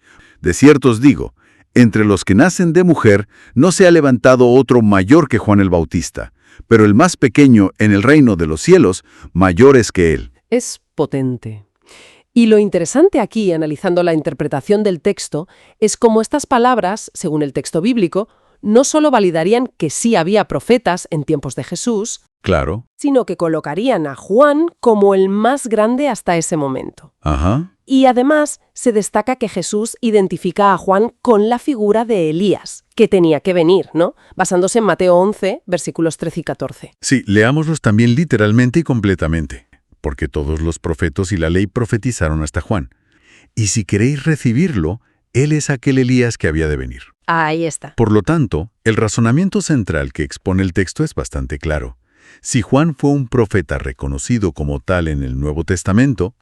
De cierto os digo, entre los que nacen de mujer no se ha levantado otro mayor que Juan el Bautista, pero el más pequeño en el reino de los cielos, mayor es que él. Es potente. Y lo interesante aquí, analizando la interpretación del texto, es cómo estas palabras, según el texto bíblico, no solo validarían que sí había profetas en tiempos de Jesús, Claro. sino que colocarían a Juan como el más grande hasta ese momento. Ajá. Y además se destaca que Jesús identifica a Juan con la figura de Elías, que tenía que venir, ¿no? Basándose en Mateo 11, versículos 13 y 14. Sí, leámoslos también literalmente y completamente, porque todos los profetas y la ley profetizaron hasta Juan. Y si queréis recibirlo, él es aquel Elías que había de venir. Ahí está. Por lo tanto, el razonamiento central que expone el texto es bastante claro. Si Juan fue un profeta reconocido como tal en el Nuevo Testamento,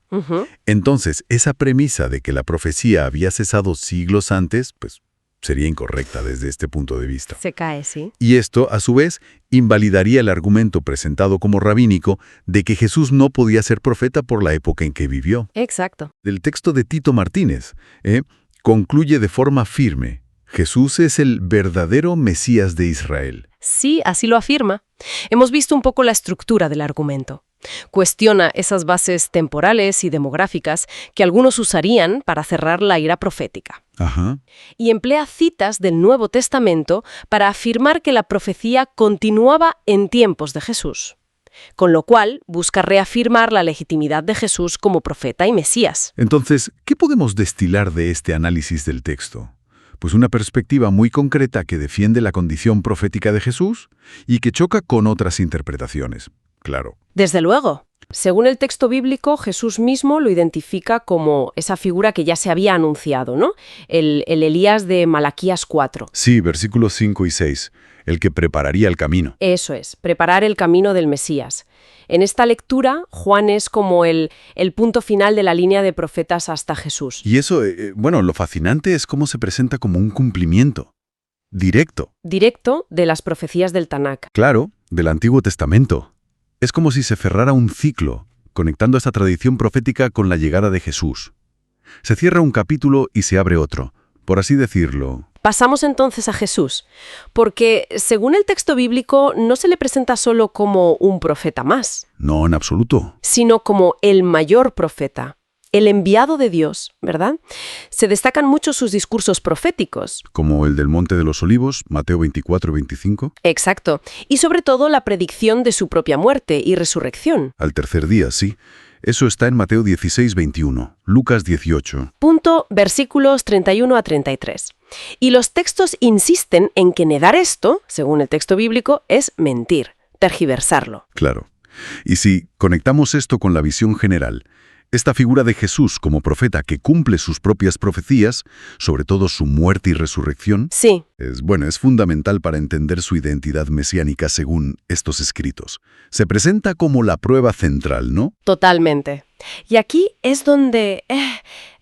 entonces esa premisa de que la profecía había cesado siglos antes, pues sería incorrecta desde este punto de vista. Se cae, sí. Y esto, a su vez, invalidaría el argumento presentado como rabínico de que Jesús no podía ser profeta por la época en que vivió. Exacto. Del texto de Tito Martínez, concluye de forma firme: Jesús es el verdadero Mesías de Israel. Sí, así lo afirma. Hemos visto un poco la estructura del argumento. Cuestiona esas bases temporales y demográficas que algunos usarían para cerrar la ira profética. Ajá. Y emplea citas del Nuevo Testamento para afirmar que la profecía continuaba en tiempos de Jesús, con lo cual busca reafirmar la legitimidad de Jesús como profeta y Mesías. Entonces, ¿qué podemos destilar de este análisis del texto? Pues una perspectiva muy concreta que defiende la condición profética de Jesús y que choca con otras interpretaciones. Claro. Desde luego. Según el texto bíblico, Jesús mismo lo identifica como esa figura que ya se había anunciado, ¿no? El Elías de Malaquías 4. Sí, versículos 5 y 6, el que prepararía el camino. Eso es, preparar el camino del Mesías. En esta lectura, Juan es como el punto final de la línea de profetas hasta Jesús. Y eso, lo fascinante es cómo se presenta como un cumplimiento directo. Directo de las profecías del Tanakh. Claro, del Antiguo Testamento. Es como si se cerrara un ciclo, conectando esta tradición profética con la llegada de Jesús. Se cierra un capítulo y se abre otro, por así decirlo. Pasamos entonces a Jesús, porque según el texto bíblico no se le presenta solo como un profeta más, No, en absoluto. sino como el mayor profeta, el enviado de Dios, ¿verdad? Se destacan mucho sus discursos proféticos. Como el del Monte de los Olivos, Mateo 24 y 25. Exacto. Y sobre todo la predicción de su propia muerte y resurrección. Al tercer día, sí. Eso está en Mateo 16, 21, Lucas 18. Versículos 31 a 33. Y los textos insisten en que negar esto, según el texto bíblico, es mentir, tergiversarlo. Claro. Y si conectamos esto con la visión general, esta figura de Jesús como profeta que cumple sus propias profecías, sobre todo su muerte y resurrección, Sí, es fundamental para entender su identidad mesiánica según estos escritos. Se presenta como la prueba central, ¿no? totalmente. Y aquí es donde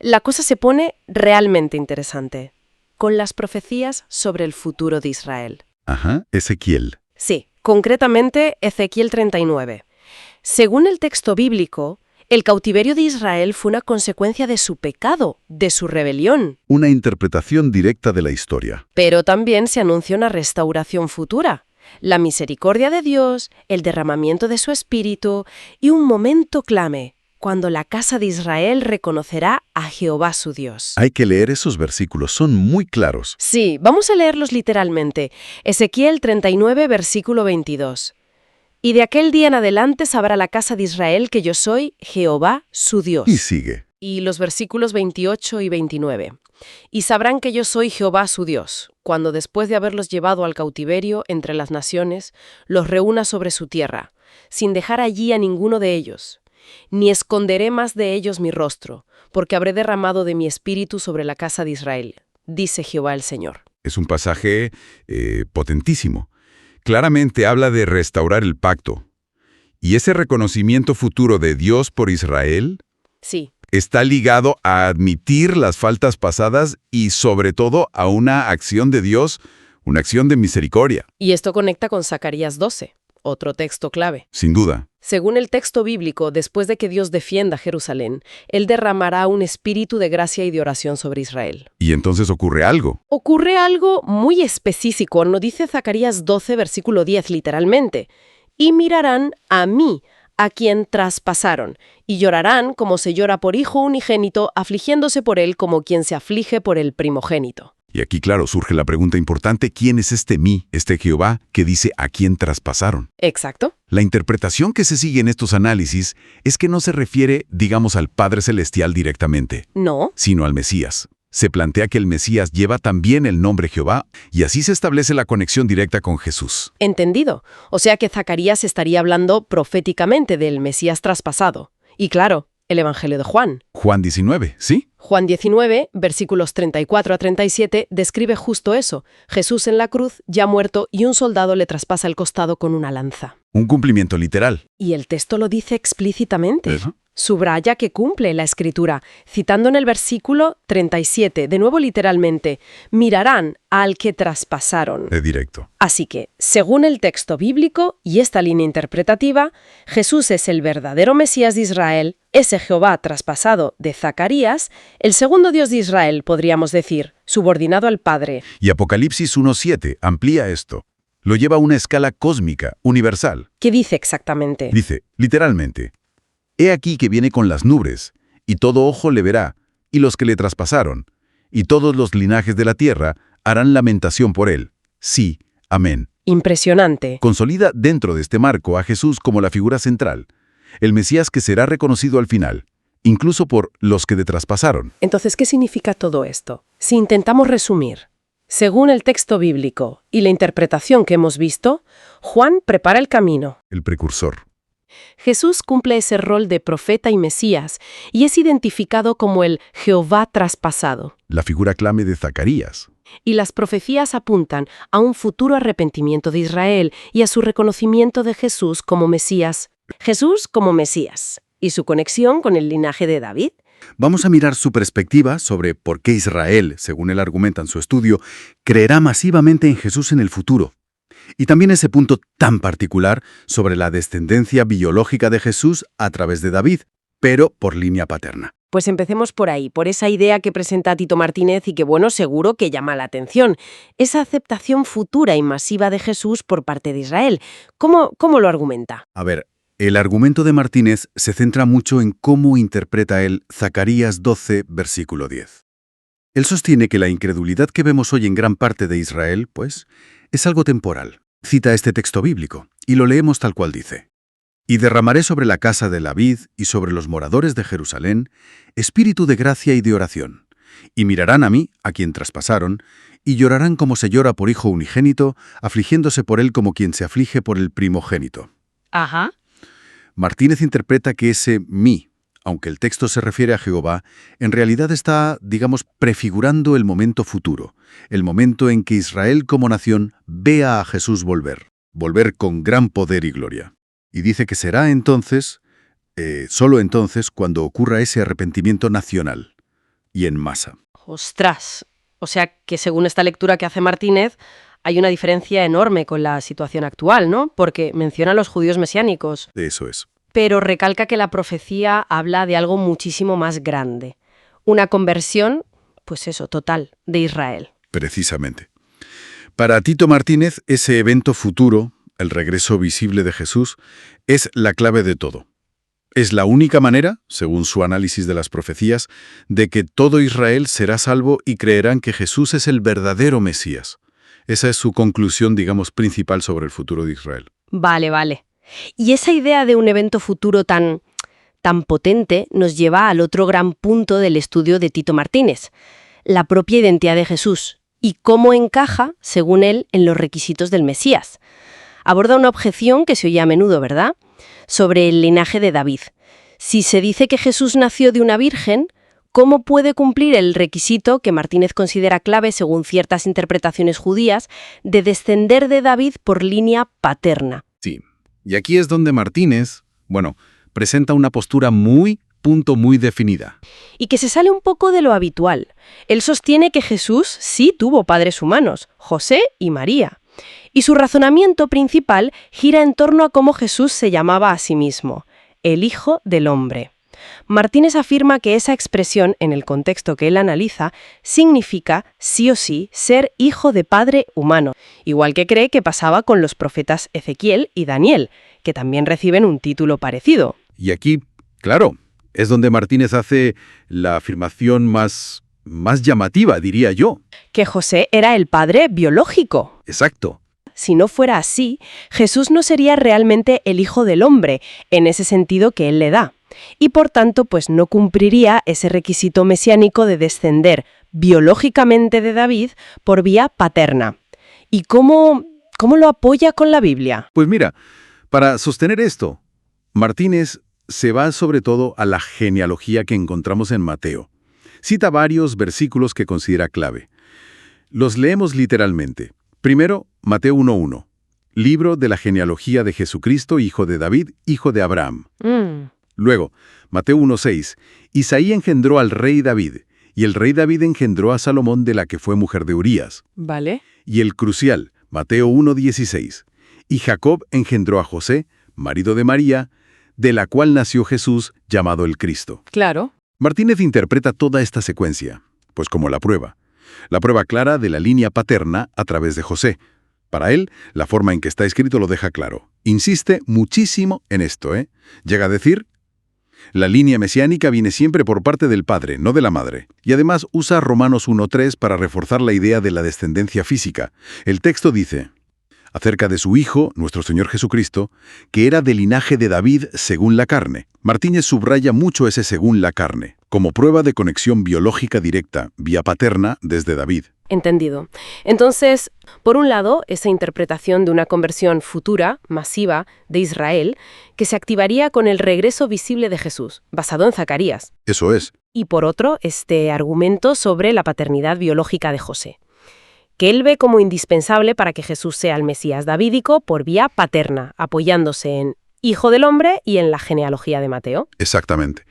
la cosa se pone realmente interesante, con las profecías sobre el futuro de Israel. Ajá, Ezequiel. Sí, concretamente Ezequiel 39. Según el texto bíblico, el cautiverio de Israel fue una consecuencia de su pecado, de su rebelión. Una interpretación directa de la historia. Pero también se anuncia una restauración futura, la misericordia de Dios, el derramamiento de su espíritu y un momento clave, cuando la casa de Israel reconocerá a Jehová su Dios. Hay que leer esos versículos, son muy claros. Sí, vamos a leerlos literalmente. Ezequiel 39, versículo 22. Y de aquel día en adelante sabrá la casa de Israel que yo soy Jehová su Dios. Y sigue. Y los versículos 28 y 29. Y sabrán que yo soy Jehová su Dios, cuando después de haberlos llevado al cautiverio entre las naciones, los reúna sobre su tierra, sin dejar allí a ninguno de ellos. Ni esconderé más de ellos mi rostro, porque habré derramado de mi espíritu sobre la casa de Israel, dice Jehová el Señor. Es un pasaje potentísimo. Claramente habla de restaurar el pacto. Y ese reconocimiento futuro de Dios por Israel Sí. está ligado a admitir las faltas pasadas y sobre todo a una acción de Dios, una acción de misericordia, Y esto conecta con Zacarías 12, otro texto clave. sin duda. Según el texto bíblico, después de que Dios defienda Jerusalén, Él derramará un espíritu de gracia y de oración sobre Israel. Y entonces ocurre algo. Ocurre algo muy específico, nos dice Zacarías 12, versículo 10, literalmente. Y mirarán a mí, a quien traspasaron, y llorarán como se llora por hijo unigénito, afligiéndose por él como quien se aflige por el primogénito. Y aquí, claro, surge la pregunta importante, ¿quién es este mí, este Jehová, que dice a quién traspasaron? Exacto. La interpretación que se sigue en estos análisis es que no se refiere, digamos, al Padre Celestial directamente, No. sino al Mesías. Se plantea que el Mesías lleva también el nombre Jehová, y así se establece la conexión directa con Jesús. Entendido. O sea que Zacarías estaría hablando proféticamente del Mesías traspasado. Y claro, el Evangelio de Juan. Juan 19, ¿sí? Juan 19, versículos 34 a 37, describe justo eso. Jesús en la cruz, ya muerto, y un soldado le traspasa el costado con una lanza. Un cumplimiento literal. Y el texto lo dice explícitamente. ¿Eso? Subraya que cumple la Escritura, citando en el versículo 37, de nuevo literalmente, mirarán al que traspasaron. De directo. Así que, según el texto bíblico y esta línea interpretativa, Jesús es el verdadero Mesías de Israel, ese Jehová traspasado de Zacarías, el segundo Dios de Israel, podríamos decir, subordinado al Padre. Y Apocalipsis 1:7 amplía esto. Lo lleva a una escala cósmica, universal. ¿Qué dice exactamente? Dice, literalmente, «He aquí que viene con las nubes, y todo ojo le verá, y los que le traspasaron, y todos los linajes de la tierra harán lamentación por él. Sí, amén». Impresionante. Consolida dentro de este marco a Jesús como la figura central, el Mesías que será reconocido al final, incluso por los que le traspasaron. Entonces, ¿qué significa todo esto? Si intentamos resumir, según el texto bíblico y la interpretación que hemos visto, Juan prepara el camino. El precursor. Jesús cumple ese rol de profeta y Mesías y es identificado como el Jehová traspasado. La figura clave de Zacarías. Y las profecías apuntan a un futuro arrepentimiento de Israel y a su reconocimiento de Jesús como Mesías. Jesús como Mesías y su conexión con el linaje de David. Vamos a mirar su perspectiva sobre por qué Israel, según él argumenta en su estudio, creerá masivamente en Jesús en el futuro. Y también ese punto tan particular sobre la descendencia biológica de Jesús a través de David, pero por línea paterna. Pues empecemos por ahí, por esa idea que presenta Tito Martínez y que, bueno, seguro que llama la atención. Esa aceptación futura y masiva de Jesús por parte de Israel. ¿Cómo lo argumenta? A ver, el argumento de Martínez se centra mucho en cómo interpreta él Zacarías 12, versículo 10. Él sostiene que la incredulidad que vemos hoy en gran parte de Israel, pues, es algo temporal. Cita este texto bíblico, y lo leemos tal cual dice. «Y derramaré sobre la casa de David y sobre los moradores de Jerusalén espíritu de gracia y de oración. Y mirarán a mí, a quien traspasaron, y llorarán como se llora por hijo unigénito, afligiéndose por él como quien se aflige por el primogénito». Ajá. Martínez interpreta que ese mí, aunque el texto se refiere a Jehová, en realidad está, digamos, prefigurando el momento futuro, el momento en que Israel como nación vea a Jesús volver con gran poder y gloria. Y dice que será entonces, solo entonces, cuando ocurra ese arrepentimiento nacional y en masa. ¡Ostras! O sea que según esta lectura que hace Martínez, hay una diferencia enorme con la situación actual, ¿no? Porque menciona a los judíos mesiánicos. Eso es. Pero recalca que la profecía habla de algo muchísimo más grande. Una conversión, pues eso, total, de Israel. Precisamente. Para Tito Martínez, ese evento futuro, el regreso visible de Jesús, es la clave de todo. Es la única manera, según su análisis de las profecías, de que todo Israel será salvo y creerán que Jesús es el verdadero Mesías. Esa es su conclusión, digamos, principal sobre el futuro de Israel. Vale. Y esa idea de un evento futuro tan potente nos lleva al otro gran punto del estudio de Tito Martínez, la propia identidad de Jesús y cómo encaja, según él, en los requisitos del Mesías. Aborda una objeción que se oye a menudo, ¿verdad?, sobre el linaje de David. Si se dice que Jesús nació de una virgen, ¿cómo puede cumplir el requisito que Martínez considera clave, según ciertas interpretaciones judías, de descender de David por línea paterna? Sí. Y aquí es donde Martínez, presenta una postura muy definida. Y que se sale un poco de lo habitual. Él sostiene que Jesús sí tuvo padres humanos, José y María. Y su razonamiento principal gira en torno a cómo Jesús se llamaba a sí mismo, el Hijo del Hombre. Martínez afirma que esa expresión, en el contexto que él analiza, significa, sí o sí, ser hijo de padre humano, igual que cree que pasaba con los profetas Ezequiel y Daniel, que también reciben un título parecido. Y aquí, claro, es donde Martínez hace la afirmación más llamativa, diría yo. Que José era el padre biológico. Exacto. Si no fuera así, Jesús no sería realmente el Hijo del Hombre, en ese sentido que él le da. Y por tanto, pues no cumpliría ese requisito mesiánico de descender biológicamente de David por vía paterna. ¿Y cómo lo apoya con la Biblia? Pues mira, para sostener esto, Martínez se va sobre todo a la genealogía que encontramos en Mateo. Cita varios versículos que considera clave. Los leemos literalmente. Primero, Mateo 1:1. Libro de la genealogía de Jesucristo, hijo de David, hijo de Abraham. Luego, Mateo 1:6. Isaí engendró al rey David, y el rey David engendró a Salomón, de la que fue mujer de Urías. Vale. Y el crucial, Mateo 1:16. Y Jacob engendró a José, marido de María, de la cual nació Jesús, llamado el Cristo. Claro. Martínez interpreta toda esta secuencia, pues como la prueba clara de la línea paterna a través de José. Para él, la forma en que está escrito lo deja claro. Insiste muchísimo en esto, Llega a decir: la línea mesiánica viene siempre por parte del padre, no de la madre. Y además usa Romanos 1:3 para reforzar la idea de la descendencia física. El texto dice acerca de su Hijo, nuestro Señor Jesucristo, que era del linaje de David según la carne. Martínez subraya mucho ese según la carne, como prueba de conexión biológica directa, vía paterna, desde David. Entendido. Entonces, por un lado, esa interpretación de una conversión futura, masiva, de Israel, que se activaría con el regreso visible de Jesús, basado en Zacarías. Eso es. Y por otro, este argumento sobre la paternidad biológica de José, que él ve como indispensable para que Jesús sea el Mesías davídico por vía paterna, apoyándose en Hijo del Hombre y en la genealogía de Mateo. Exactamente.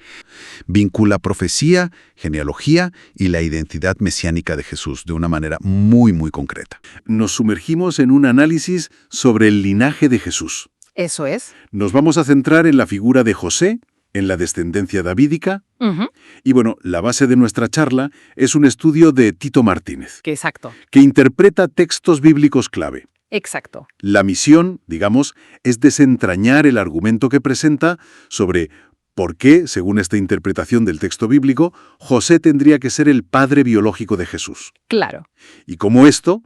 Vincula profecía, genealogía y la identidad mesiánica de Jesús de una manera muy concreta. Nos sumergimos en un análisis sobre el linaje de Jesús. Eso es. Nos vamos a centrar en la figura de José, en la descendencia davídica. Y la base de nuestra charla es un estudio de Tito Martínez, Exacto. que interpreta textos bíblicos clave. Exacto. La misión, digamos, es desentrañar el argumento que presenta sobre por qué, según esta interpretación del texto bíblico, José tendría que ser el padre biológico de Jesús. Claro. Y cómo esto,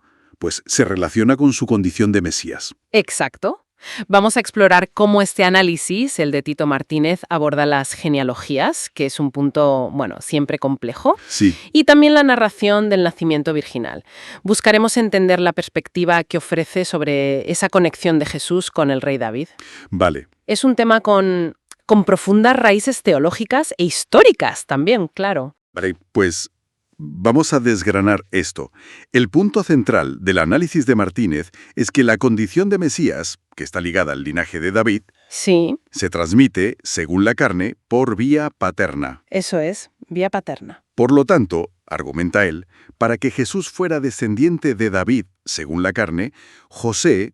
se relaciona con su condición de Mesías. Exacto. Vamos a explorar cómo este análisis, el de Tito Martínez, aborda las genealogías, que es un punto, siempre complejo, Sí. y también la narración del nacimiento virginal. Buscaremos entender la perspectiva que ofrece sobre esa conexión de Jesús con el rey David. Vale. Es un tema con profundas raíces teológicas e históricas también, claro. Vale, pues vamos a desgranar esto. El punto central del análisis de Martínez es que la condición de Mesías, que está ligada al linaje de David, Sí, se transmite, según la carne, por vía paterna. eso es, vía paterna. Por lo tanto, argumenta él, para que Jesús fuera descendiente de David, según la carne, José,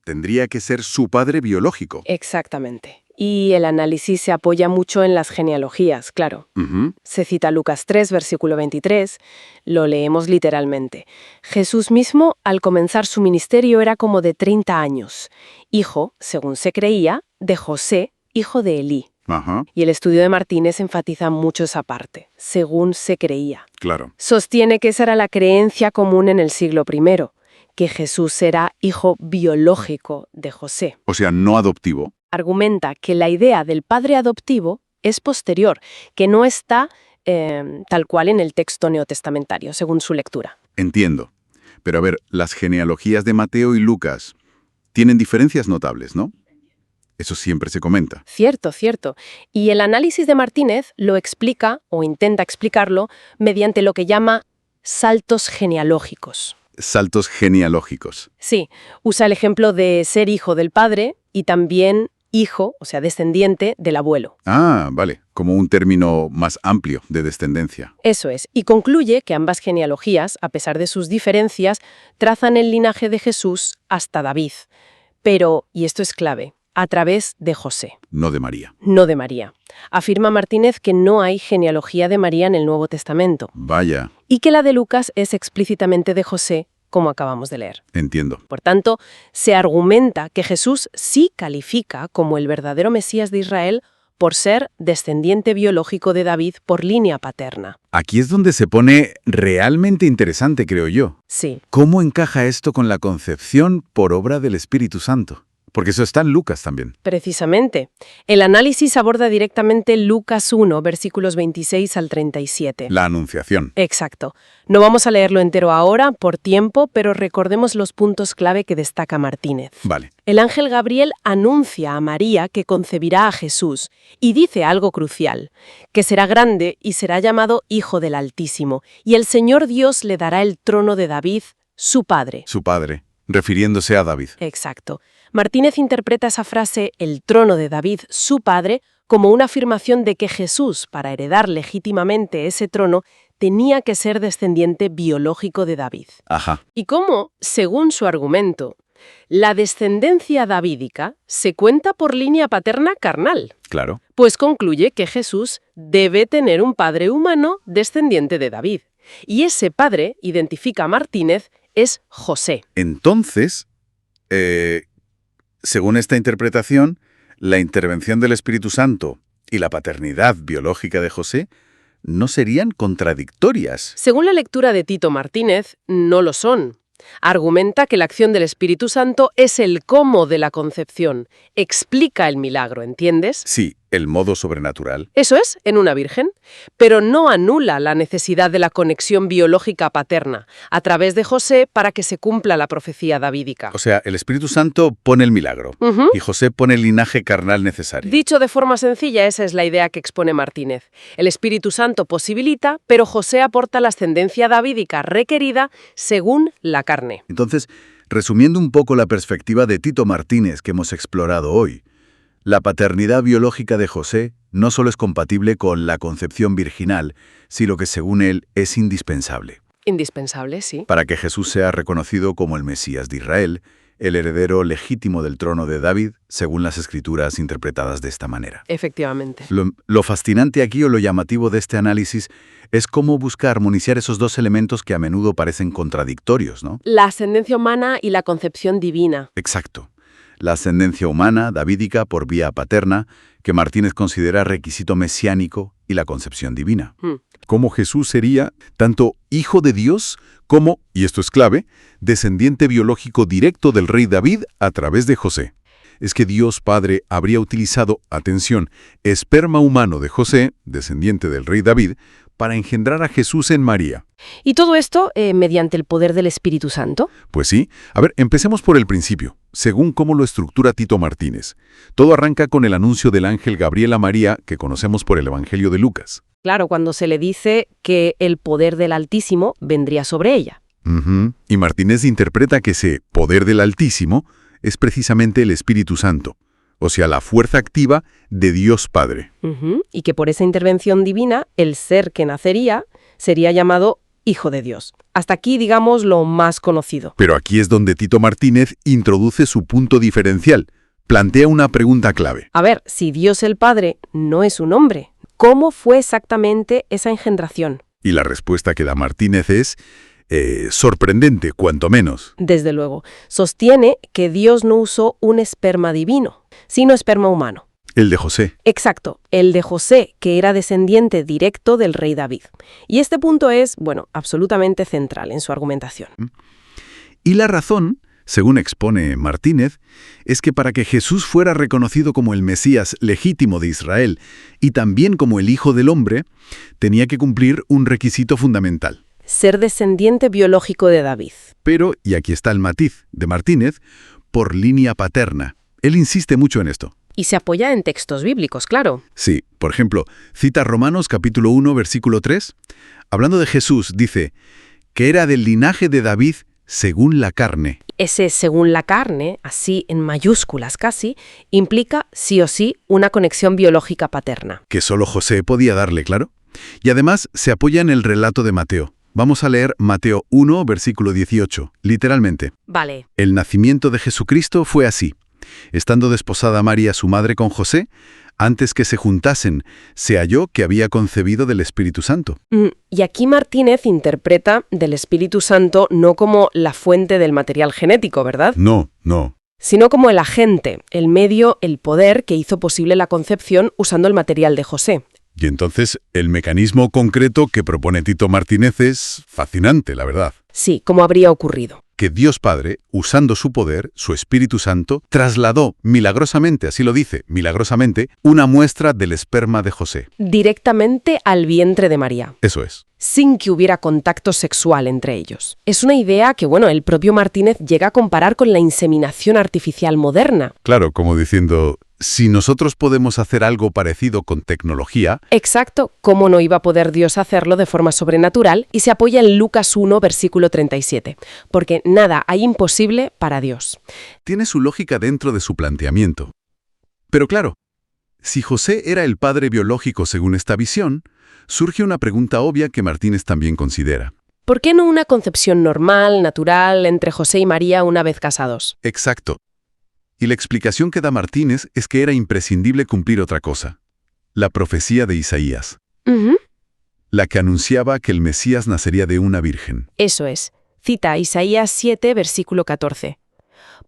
tendría que ser su padre biológico. Exactamente. Y el análisis se apoya mucho en las genealogías, claro. Se cita Lucas 3, versículo 23, lo leemos literalmente. Jesús mismo, al comenzar su ministerio, era como de 30 años, hijo, según se creía, de José, hijo de Elí. Ajá, Y el estudio de Martínez enfatiza mucho esa parte, según se creía. claro. Sostiene que esa era la creencia común en el siglo I, que Jesús era hijo biológico de José. O sea, no adoptivo. Argumenta que la idea del padre adoptivo es posterior, que no está tal cual en el texto neotestamentario, según su lectura. Entiendo. Pero a ver, las genealogías de Mateo y Lucas tienen diferencias notables, ¿no? Eso siempre se comenta. Cierto, cierto. Y el análisis de Martínez lo explica, o intenta explicarlo, mediante lo que llama saltos genealógicos. Saltos genealógicos. Sí, usa el ejemplo de ser hijo del padre y también hijo, o sea, descendiente del abuelo. Ah, vale, como un término más amplio de descendencia. Eso es, y concluye que ambas genealogías, a pesar de sus diferencias, trazan el linaje de Jesús hasta David. Pero, y esto es clave, a través de José, No de María. no de María. Afirma Martínez que no hay genealogía de María en el Nuevo Testamento Vaya, y que la de Lucas es explícitamente de José, como acabamos de leer. entiendo. Por tanto, se argumenta que Jesús sí califica como el verdadero Mesías de Israel por ser descendiente biológico de David por línea paterna. Aquí es donde se pone realmente interesante, creo yo. Sí, ¿Cómo encaja esto con la concepción por obra del Espíritu Santo? Porque eso está en Lucas también. precisamente. El análisis aborda directamente Lucas 1, versículos 26 al 37. La Anunciación. Exacto. No vamos a leerlo entero ahora, por tiempo, pero recordemos los puntos clave que destaca Martínez. Vale. El ángel Gabriel anuncia a María que concebirá a Jesús y dice algo crucial, que será grande y será llamado Hijo del Altísimo, y el Señor Dios le dará el trono de David, su padre. Su padre, refiriéndose a David. Exacto. Martínez interpreta esa frase, el trono de David, su padre, como una afirmación de que Jesús, para heredar legítimamente ese trono, tenía que ser descendiente biológico de David. Ajá. Y cómo, según su argumento, la descendencia davídica se cuenta por línea paterna carnal, Claro. pues concluye que Jesús debe tener un padre humano descendiente de David. Y ese padre, identifica Martínez, es José. Entonces, según esta interpretación, la intervención del Espíritu Santo y la paternidad biológica de José no serían contradictorias. Según la lectura de Tito Martínez, no lo son. Argumenta que la acción del Espíritu Santo es el cómo de la concepción, explica el milagro, ¿entiendes? Sí, el modo sobrenatural. Eso es, en una virgen, pero no anula la necesidad de la conexión biológica paterna a través de José para que se cumpla la profecía davídica. O sea, el Espíritu Santo pone el milagro Ujú. y José pone el linaje carnal necesario. Dicho de forma sencilla, esa es la idea que expone Martínez. El Espíritu Santo posibilita, pero José aporta la ascendencia davídica requerida según la carne. Entonces, resumiendo un poco la perspectiva de Tito Martínez que hemos explorado hoy, la paternidad biológica de José no solo es compatible con la concepción virginal, sino que según él es indispensable. Indispensable, sí. Para que Jesús sea reconocido como el Mesías de Israel, el heredero legítimo del trono de David, según las Escrituras interpretadas de esta manera. Efectivamente. Lo fascinante aquí o lo llamativo de este análisis es cómo busca armonizar esos dos elementos que a menudo parecen contradictorios, ¿no? La ascendencia humana y la concepción divina. Exacto. La ascendencia humana, davídica, por vía paterna, que Martínez considera requisito mesiánico, y la concepción divina. Cómo Jesús sería tanto hijo de Dios como, y esto es clave, descendiente biológico directo del rey David a través de José. Es que Dios Padre habría utilizado, atención, esperma humano de José, descendiente del rey David, para engendrar a Jesús en María. ¿Y todo esto mediante el poder del Espíritu Santo? Pues sí. A ver, empecemos por el principio, según cómo lo estructura Tito Martínez. Todo arranca con el anuncio del ángel Gabriel a María, que conocemos por el Evangelio de Lucas. Claro, cuando se le dice que el poder del Altísimo vendría sobre ella. Y Martínez interpreta que ese poder del Altísimo es precisamente el Espíritu Santo, o sea, la fuerza activa de Dios Padre. Y que por esa intervención divina, el ser que nacería sería llamado Hijo de Dios. Hasta aquí, digamos, lo más conocido. Pero aquí es donde Tito Martínez introduce su punto diferencial. Plantea una pregunta clave. A ver, si Dios el Padre no es un hombre, ¿cómo fue exactamente esa engendración? Y la respuesta que da Martínez es sorprendente, cuanto menos. Desde luego, sostiene que Dios no usó un esperma divino, sino esperma humano. El de José. Exacto, el de José, que era descendiente directo del rey David. Y este punto es, bueno, absolutamente central en su argumentación. Y la razón, según expone Martínez, es que para que Jesús fuera reconocido como el Mesías legítimo de Israel y también como el Hijo del Hombre, tenía que cumplir un requisito fundamental. Ser descendiente biológico de David. Pero, y aquí está el matiz de Martínez, por línea paterna. Él insiste mucho en esto. Y se apoya en textos bíblicos, claro. Sí, por ejemplo, cita Romanos capítulo 1, versículo 3. Hablando de Jesús, dice que era del linaje de David según la carne. Ese según la carne, así en mayúsculas casi, implica sí o sí una conexión biológica paterna. Que solo José podía darle, claro. Y además se apoya en el relato de Mateo. Vamos a leer Mateo 1, versículo 18, literalmente. Vale. El nacimiento de Jesucristo fue así. Estando desposada María, su madre, con José, antes que se juntasen, se halló que había concebido del Espíritu Santo. Y aquí Martínez interpreta del Espíritu Santo no como la fuente del material genético, ¿verdad? No. Sino como el agente, el medio, el poder que hizo posible la concepción usando el material de José. Y entonces el mecanismo concreto que propone Tito Martínez es fascinante, la verdad. Sí, como habría ocurrido. Que Dios Padre, usando su poder, su Espíritu Santo, trasladó milagrosamente, así lo dice, milagrosamente, una muestra del esperma de José. Directamente al vientre de María, Eso es. sin que hubiera contacto sexual entre ellos. Es una idea que, el propio Martínez llega a comparar con la inseminación artificial moderna. Claro, como diciendo, si nosotros podemos hacer algo parecido con tecnología... Exacto, ¿cómo no iba a poder Dios hacerlo de forma sobrenatural? Y se apoya en Lucas 1, versículo 37, porque nada hay imposible para Dios. Tiene su lógica dentro de su planteamiento. Pero claro, si José era el padre biológico según esta visión, surge una pregunta obvia que Martínez también considera. ¿Por qué no una concepción normal, natural, entre José y María una vez casados? Exacto. Y la explicación que da Martínez es que era imprescindible cumplir otra cosa. La profecía de Isaías. La que anunciaba que el Mesías nacería de una virgen. Eso es. Cita Isaías 7, versículo 14.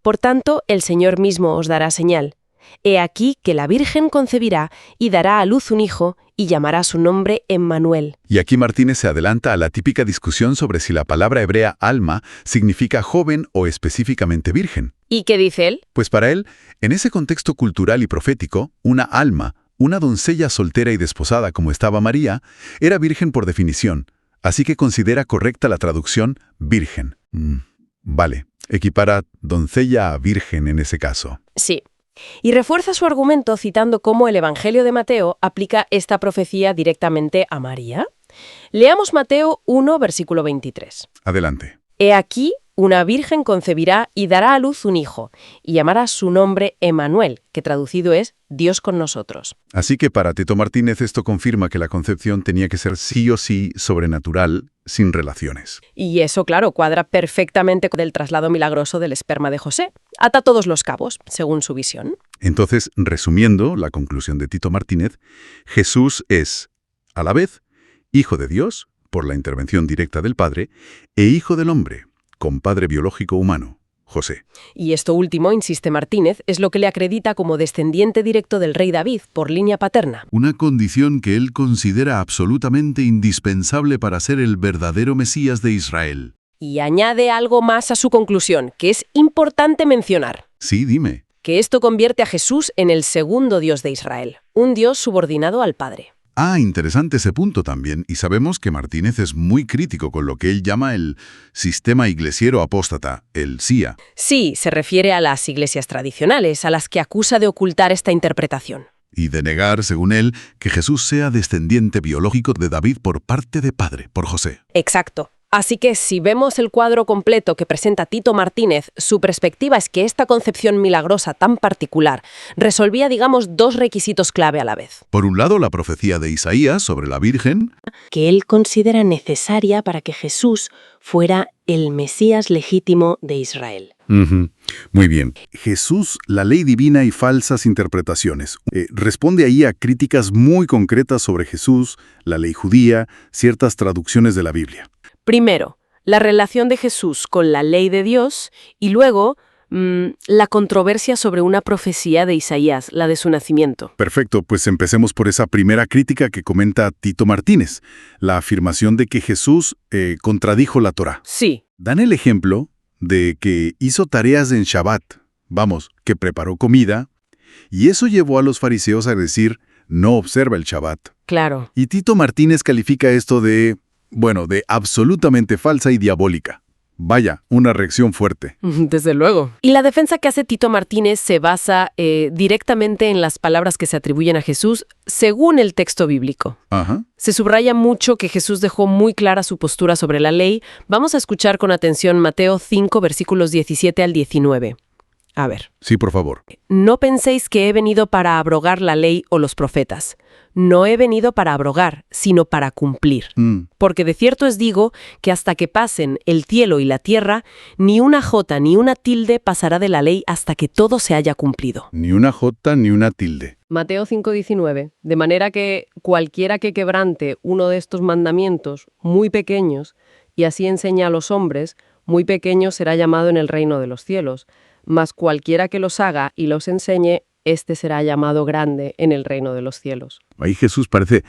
Por tanto, el Señor mismo os dará señal. He aquí que la Virgen concebirá y dará a luz un hijo y llamará su nombre Emmanuel. Y aquí Martínez se adelanta a la típica discusión sobre si la palabra hebrea alma significa joven o específicamente virgen. ¿Y qué dice él? Pues para él, en ese contexto cultural y profético, una alma, una doncella soltera y desposada como estaba María, era virgen por definición, así que considera correcta la traducción virgen. Vale, equipara doncella a virgen en ese caso. Sí. Y refuerza su argumento citando cómo el Evangelio de Mateo aplica esta profecía directamente a María. Leamos Mateo 1, versículo 23. Adelante. He aquí, una virgen concebirá y dará a luz un hijo, y llamará su nombre Emmanuel, que traducido es Dios con nosotros. Así que para Tito Martínez esto confirma que la concepción tenía que ser sí o sí sobrenatural, sin relaciones. Y eso, claro, cuadra perfectamente con el traslado milagroso del esperma de José. Ata todos los cabos, según su visión. Entonces, resumiendo la conclusión de Tito Martínez, Jesús es, a la vez, Hijo de Dios, por la intervención directa del Padre, e Hijo del Hombre, con padre biológico humano, José. Y esto último, insiste Martínez, es lo que le acredita como descendiente directo del rey David, por línea paterna. Una condición que él considera absolutamente indispensable para ser el verdadero Mesías de Israel. Y añade algo más a su conclusión, que es importante mencionar. Sí, dime. Que esto convierte a Jesús en el segundo Dios de Israel, un Dios subordinado al Padre. Interesante ese punto también, y sabemos que Martínez es muy crítico con lo que él llama el sistema iglesiero apóstata, el SIA. Sí, se refiere a las iglesias tradicionales, a las que acusa de ocultar esta interpretación. Y de negar, según él, que Jesús sea descendiente biológico de David por parte de padre, por José. Exacto. Así que si vemos el cuadro completo que presenta Tito Martínez, su perspectiva es que esta concepción milagrosa tan particular resolvía, digamos, dos requisitos clave a la vez. Por un lado, la profecía de Isaías sobre la Virgen, que él considera necesaria para que Jesús fuera el Mesías legítimo de Israel. Muy bien. Jesús, la ley divina y falsas interpretaciones. Responde ahí a críticas muy concretas sobre Jesús, la ley judía, ciertas traducciones de la Biblia. Primero, la relación de Jesús con la ley de Dios y luego la controversia sobre una profecía de Isaías, la de su nacimiento. Perfecto, pues empecemos por esa primera crítica que comenta Tito Martínez, la afirmación de que Jesús contradijo la Torá. Sí. Dan el ejemplo de que hizo tareas en Shabbat, que preparó comida, y eso llevó a los fariseos a decir, no observa el Shabbat. Claro. Y Tito Martínez califica esto de absolutamente falsa y diabólica. Vaya, una reacción fuerte. Desde luego. Y la defensa que hace Tito Martínez se basa directamente en las palabras que se atribuyen a Jesús según el texto bíblico. Ajá. Se subraya mucho que Jesús dejó muy clara su postura sobre la ley. Vamos a escuchar con atención Mateo 5, versículos 17 al 19. A ver. Sí, por favor. No penséis que he venido para abrogar la ley o los profetas. No he venido para abrogar, sino para cumplir. Porque de cierto os digo que hasta que pasen el cielo y la tierra, ni una jota ni una tilde pasará de la ley hasta que todo se haya cumplido. Ni una jota ni una tilde. Mateo 5:19. De manera que cualquiera que quebrante uno de estos mandamientos muy pequeños y así enseña a los hombres, muy pequeño será llamado en el reino de los cielos. Mas cualquiera que los haga y los enseñe, éste será llamado grande en el reino de los cielos. Ahí Jesús parece,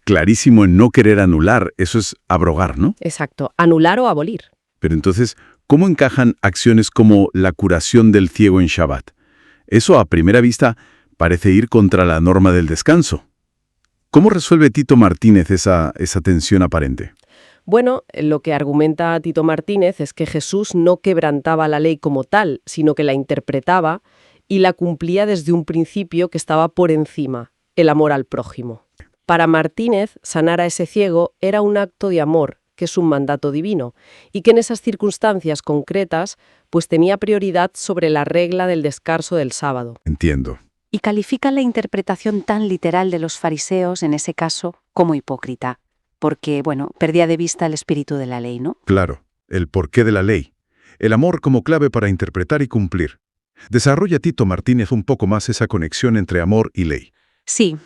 clarísimo en no querer anular. Eso es abrogar, ¿no? Exacto, anular o abolir. Pero entonces, ¿cómo encajan acciones como la curación del ciego en Shabbat? Eso a primera vista parece ir contra la norma del descanso. ¿Cómo resuelve Tito Martínez esa tensión aparente? Bueno, lo que argumenta Tito Martínez es que Jesús no quebrantaba la ley como tal, sino que la interpretaba y la cumplía desde un principio que estaba por encima, el amor al prójimo. Para Martínez, sanar a ese ciego era un acto de amor, que es un mandato divino, y que en esas circunstancias concretas, pues tenía prioridad sobre la regla del descanso del sábado. Entiendo. Y califica la interpretación tan literal de los fariseos, en ese caso, como hipócrita. Porque, perdía de vista el espíritu de la ley, ¿no? Claro, el porqué de la ley. El amor como clave para interpretar y cumplir. Desarrolla Tito Martínez un poco más esa conexión entre amor y ley. Sí,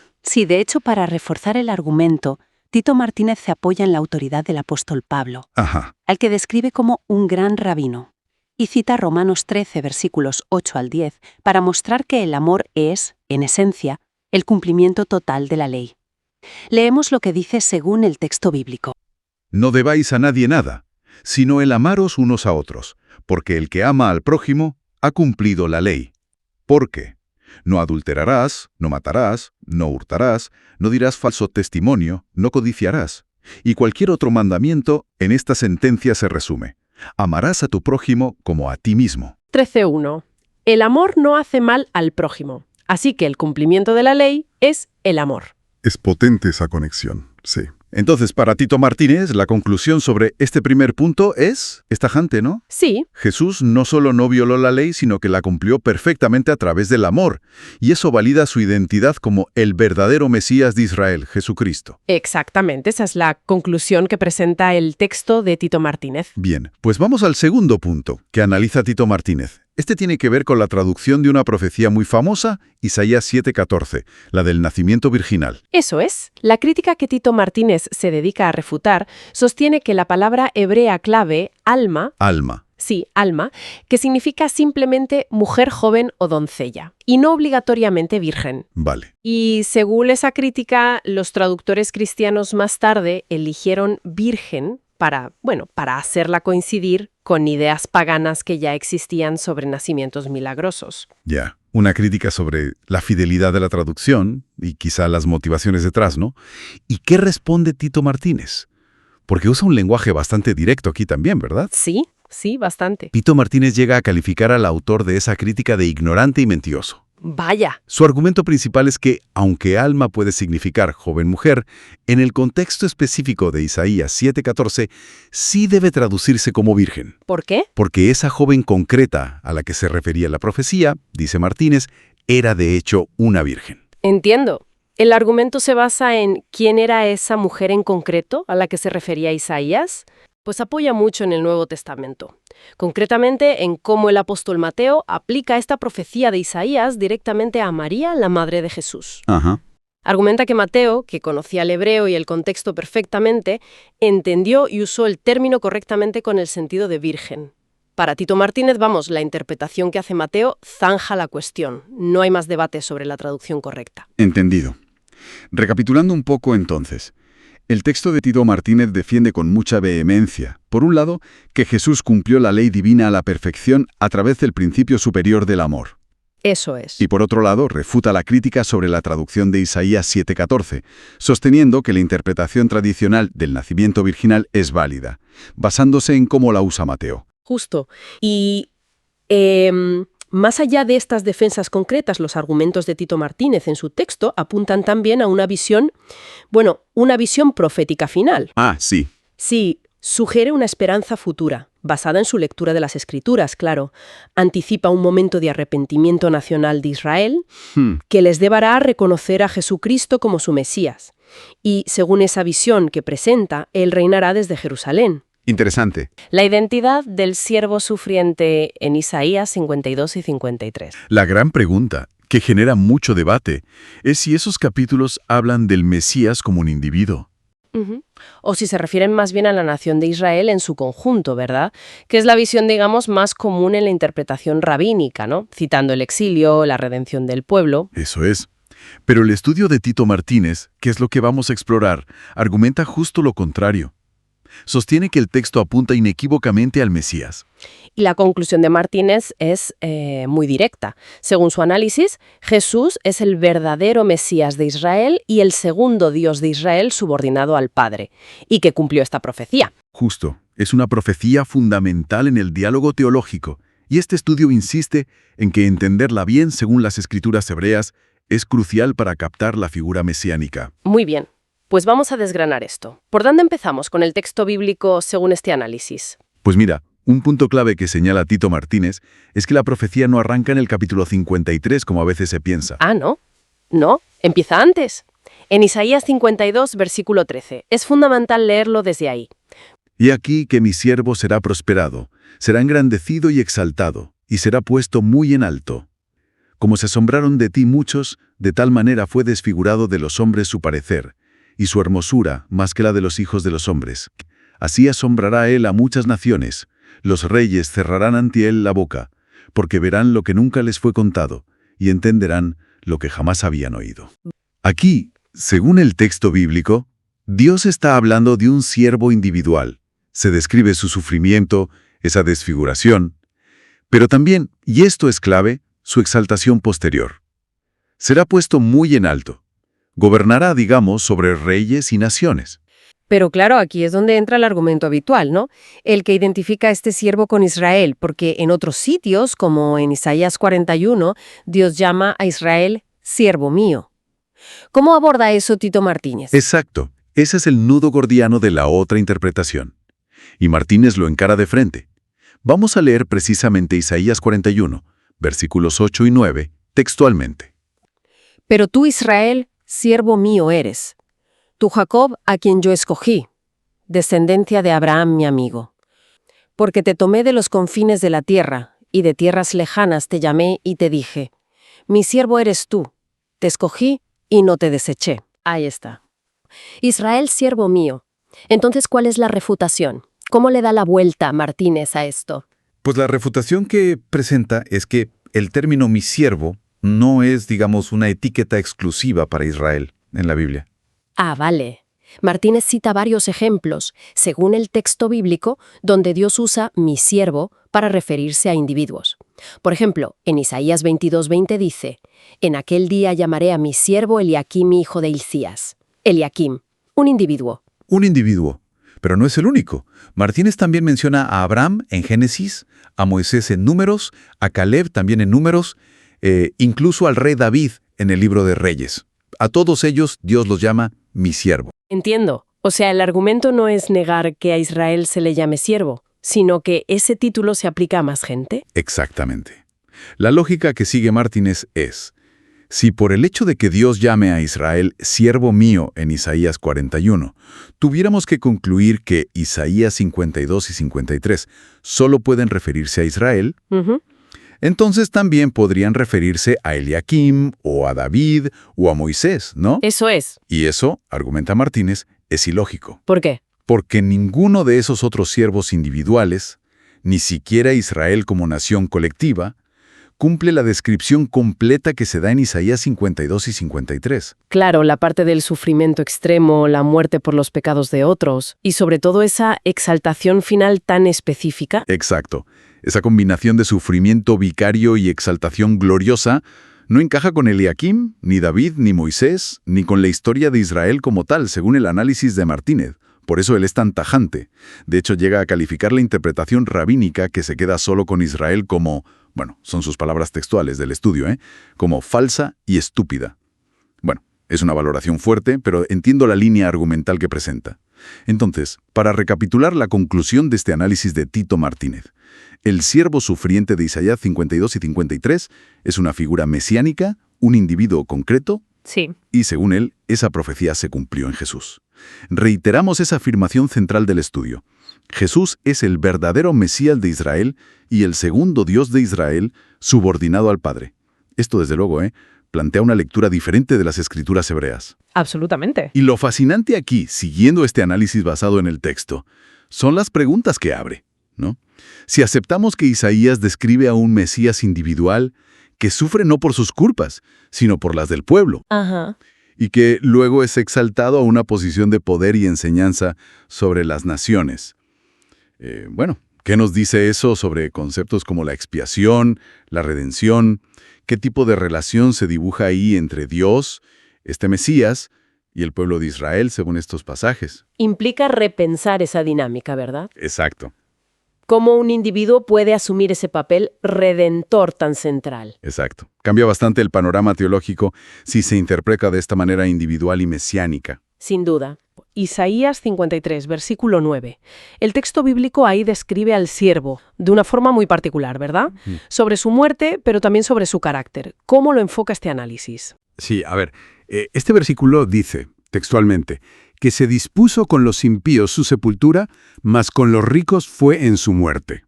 de hecho, para reforzar el argumento, Tito Martínez se apoya en la autoridad del apóstol Pablo, al que describe como un gran rabino, y cita Romanos 13, versículos 8 al 10, para mostrar que el amor es, en esencia, el cumplimiento total de la ley. Leemos lo que dice según el texto bíblico. No debáis a nadie nada, sino el amaros unos a otros, porque el que ama al prójimo ha cumplido la ley. Porque no adulterarás, no matarás, no hurtarás, no dirás falso testimonio, no codiciarás. Y cualquier otro mandamiento en esta sentencia se resume. Amarás a tu prójimo como a ti mismo. 13.1. El amor no hace mal al prójimo, así que el cumplimiento de la ley es el amor. Es potente esa conexión, sí. Entonces, para Tito Martínez, la conclusión sobre este primer punto es tajante, ¿no? Sí. Jesús no solo no violó la ley, sino que la cumplió perfectamente a través del amor. Y eso valida su identidad como el verdadero Mesías de Israel, Jesucristo. Exactamente, esa es la conclusión que presenta el texto de Tito Martínez. Bien, pues vamos al segundo punto que analiza Tito Martínez. Este tiene que ver con la traducción de una profecía muy famosa, Isaías 7:14, la del nacimiento virginal. Eso es. La crítica que Tito Martínez se dedica a refutar sostiene que la palabra hebrea clave, alma, que significa simplemente mujer joven o doncella, y no obligatoriamente virgen. Vale. Y según esa crítica, los traductores cristianos más tarde eligieron virgen para hacerla coincidir con ideas paganas que ya existían sobre nacimientos milagrosos. Ya, una crítica sobre la fidelidad de la traducción y quizá las motivaciones detrás, ¿no? ¿Y qué responde Tito Martínez? Porque usa un lenguaje bastante directo aquí también, ¿verdad? Sí, bastante. Tito Martínez llega a calificar al autor de esa crítica de ignorante y mentiroso. Vaya. Su argumento principal es que, aunque alma puede significar joven-mujer, en el contexto específico de Isaías 7:14, sí debe traducirse como virgen. ¿Por qué? Porque esa joven concreta a la que se refería la profecía, dice Martínez, era de hecho una virgen. Entiendo. ¿El argumento se basa en quién era esa mujer en concreto a la que se refería Isaías? Pues apoya mucho en el Nuevo Testamento. Concretamente en cómo el apóstol Mateo aplica esta profecía de Isaías directamente a María, la madre de Jesús. Argumenta que Mateo, que conocía el hebreo y el contexto perfectamente, entendió y usó el término correctamente con el sentido de virgen. Para Tito Martínez, la interpretación que hace Mateo zanja la cuestión. No hay más debate sobre la traducción correcta. Entendido. Recapitulando un poco entonces, el texto de Tito Martínez defiende con mucha vehemencia, por un lado, que Jesús cumplió la ley divina a la perfección a través del principio superior del amor. Eso es. Y por otro lado, refuta la crítica sobre la traducción de Isaías 7:14, sosteniendo que la interpretación tradicional del nacimiento virginal es válida, basándose en cómo la usa Mateo. Justo. Y más allá de estas defensas concretas, los argumentos de Tito Martínez en su texto apuntan también a una visión profética final. Ah, sí. Sí, sugiere una esperanza futura, basada en su lectura de las Escrituras, claro. Anticipa un momento de arrepentimiento nacional de Israel que les llevará a reconocer a Jesucristo como su Mesías. Y, según esa visión que presenta, Él reinará desde Jerusalén. Interesante. La identidad del siervo sufriente en Isaías 52 y 53. La gran pregunta, que genera mucho debate, es si esos capítulos hablan del Mesías como un individuo. O si se refieren más bien a la nación de Israel en su conjunto, ¿verdad? Que es la visión, digamos, más común en la interpretación rabínica, ¿no? Citando el exilio, la redención del pueblo. Eso es. Pero el estudio de Tito Martínez, que es lo que vamos a explorar, argumenta justo lo contrario. Sostiene que el texto apunta inequívocamente al Mesías. Y la conclusión de Martínez es muy directa. Según su análisis, Jesús es el verdadero Mesías de Israel y el segundo Dios de Israel subordinado al Padre, y que cumplió esta profecía. Justo. Es una profecía fundamental en el diálogo teológico, y este estudio insiste en que entenderla bien según las escrituras hebreas es crucial para captar la figura mesiánica. Muy bien. Pues vamos a desgranar esto. ¿Por dónde empezamos con el texto bíblico según este análisis? Pues mira, un punto clave que señala Tito Martínez es que la profecía no arranca en el capítulo 53 como a veces se piensa. Ah, ¿no? No, empieza antes. En Isaías 52, versículo 13. Es fundamental leerlo desde ahí. Y aquí que mi siervo será prosperado, será engrandecido y exaltado, y será puesto muy en alto. Como se asombraron de ti muchos, de tal manera fue desfigurado de los hombres su parecer, y su hermosura más que la de los hijos de los hombres. Así asombrará él a muchas naciones. Los reyes cerrarán ante él la boca, porque verán lo que nunca les fue contado, y entenderán lo que jamás habían oído. Aquí, según el texto bíblico, Dios está hablando de un siervo individual. Se describe su sufrimiento, esa desfiguración, pero también, y esto es clave, su exaltación posterior. Será puesto muy en alto. Gobernará, digamos, sobre reyes y naciones. Pero claro, aquí es donde entra el argumento habitual, ¿no? El que identifica a este siervo con Israel, porque en otros sitios, como en Isaías 41, Dios llama a Israel siervo mío. ¿Cómo aborda eso Tito Martínez? Exacto. Ese es el nudo gordiano de la otra interpretación. Y Martínez lo encara de frente. Vamos a leer precisamente Isaías 41, versículos 8 y 9, textualmente. Pero tú, Israel, siervo mío eres. Tú, Jacob, a quien yo escogí, descendencia de Abraham, mi amigo. Porque te tomé de los confines de la tierra, y de tierras lejanas te llamé y te dije, mi siervo eres tú, te escogí y no te deseché. Ahí está. Israel, siervo mío. Entonces, ¿cuál es la refutación? ¿Cómo le da la vuelta Martínez a esto? Pues la refutación que presenta es que el término mi siervo no es, digamos, una etiqueta exclusiva para Israel en la Biblia. Ah, vale. Martínez cita varios ejemplos, según el texto bíblico, donde Dios usa mi siervo para referirse a individuos. Por ejemplo, en Isaías 22:20 dice, en aquel día llamaré a mi siervo Eliakim, hijo de Hilcías. Eliakim, un individuo. Un individuo, pero no es el único. Martínez también menciona a Abraham en Génesis, a Moisés en Números, a Caleb también en Números, incluso al rey David en el libro de Reyes. A todos ellos Dios los llama mi siervo. Entiendo. O sea, el argumento no es negar que a Israel se le llame siervo, sino que ese título se aplica a más gente. Exactamente. La lógica que sigue Martínez es, si por el hecho de que Dios llame a Israel siervo mío en Isaías 41, tuviéramos que concluir que Isaías 52 y 53 solo pueden referirse a Israel, entonces también podrían referirse a Eliakim, o a David, o a Moisés, ¿no? Eso es. Y eso, argumenta Martínez, es ilógico. ¿Por qué? Porque ninguno de esos otros siervos individuales, ni siquiera Israel como nación colectiva, cumple la descripción completa que se da en Isaías 52 y 53. Claro, la parte del sufrimiento extremo, la muerte por los pecados de otros, y sobre todo esa exaltación final tan específica. Exacto. Esa combinación de sufrimiento vicario y exaltación gloriosa no encaja con Eliakim, ni David, ni Moisés, ni con la historia de Israel como tal, según el análisis de Martínez. Por eso él es tan tajante. De hecho, llega a calificar la interpretación rabínica que se queda solo con Israel como, bueno, son sus palabras textuales del estudio, como falsa y estúpida. Bueno, es una valoración fuerte, pero entiendo la línea argumental que presenta. Entonces, para recapitular la conclusión de este análisis de Tito Martínez, el siervo sufriente de Isaías 52 y 53 es una figura mesiánica, un individuo concreto, Sí. y según él, esa profecía se cumplió en Jesús. Reiteramos esa afirmación central del estudio. Jesús es el verdadero Mesías de Israel y el segundo Dios de Israel, subordinado al Padre. Esto, desde luego, plantea una lectura diferente de las Escrituras hebreas. Absolutamente. Y lo fascinante aquí, siguiendo este análisis basado en el texto, son las preguntas que abre, ¿no? Si aceptamos que Isaías describe a un Mesías individual que sufre no por sus culpas, sino por las del pueblo, Ajá. y que luego es exaltado a una posición de poder y enseñanza sobre las naciones. Bueno, ¿qué nos dice eso sobre conceptos como la expiación, la redención? ¿Qué tipo de relación se dibuja ahí entre Dios, este Mesías, y el pueblo de Israel según estos pasajes? Implica repensar esa dinámica, ¿verdad? Exacto. Cómo un individuo puede asumir ese papel redentor tan central. Exacto. Cambia bastante el panorama teológico si se interpreta de esta manera individual y mesiánica. Sin duda. Isaías 53, versículo 9. El texto bíblico ahí describe al siervo de una forma muy particular, ¿verdad? Sobre su muerte, pero también sobre su carácter. ¿Cómo lo enfoca este análisis? Sí, a ver, este versículo dice, textualmente, que se dispuso con los impíos su sepultura, mas con los ricos fue en su muerte.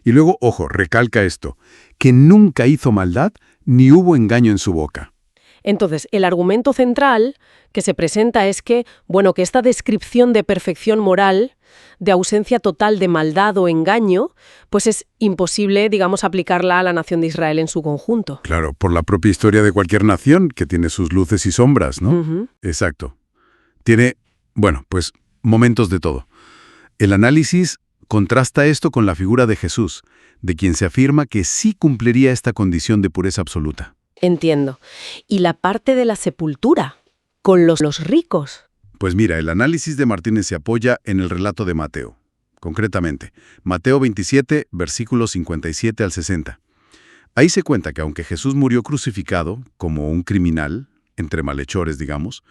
Y luego, ojo, recalca esto, que nunca hizo maldad, ni hubo engaño en su boca. Entonces, el argumento central que se presenta es que, bueno, que esta descripción de perfección moral, de ausencia total de maldad o engaño, pues es imposible, digamos, aplicarla a la nación de Israel en su conjunto. Claro, por la propia historia de cualquier nación, que tiene sus luces y sombras, ¿no? Exacto. Tiene, bueno, pues momentos de todo. El análisis contrasta esto con la figura de Jesús, de quien se afirma que sí cumpliría esta condición de pureza absoluta. Entiendo. ¿Y la parte de la sepultura? ¿Con los ricos? Pues mira, el análisis de Martínez se apoya en el relato de Mateo. Concretamente, Mateo 27, versículos 57 al 60. Ahí se cuenta que aunque Jesús murió crucificado como un criminal, entre malhechores, digamos,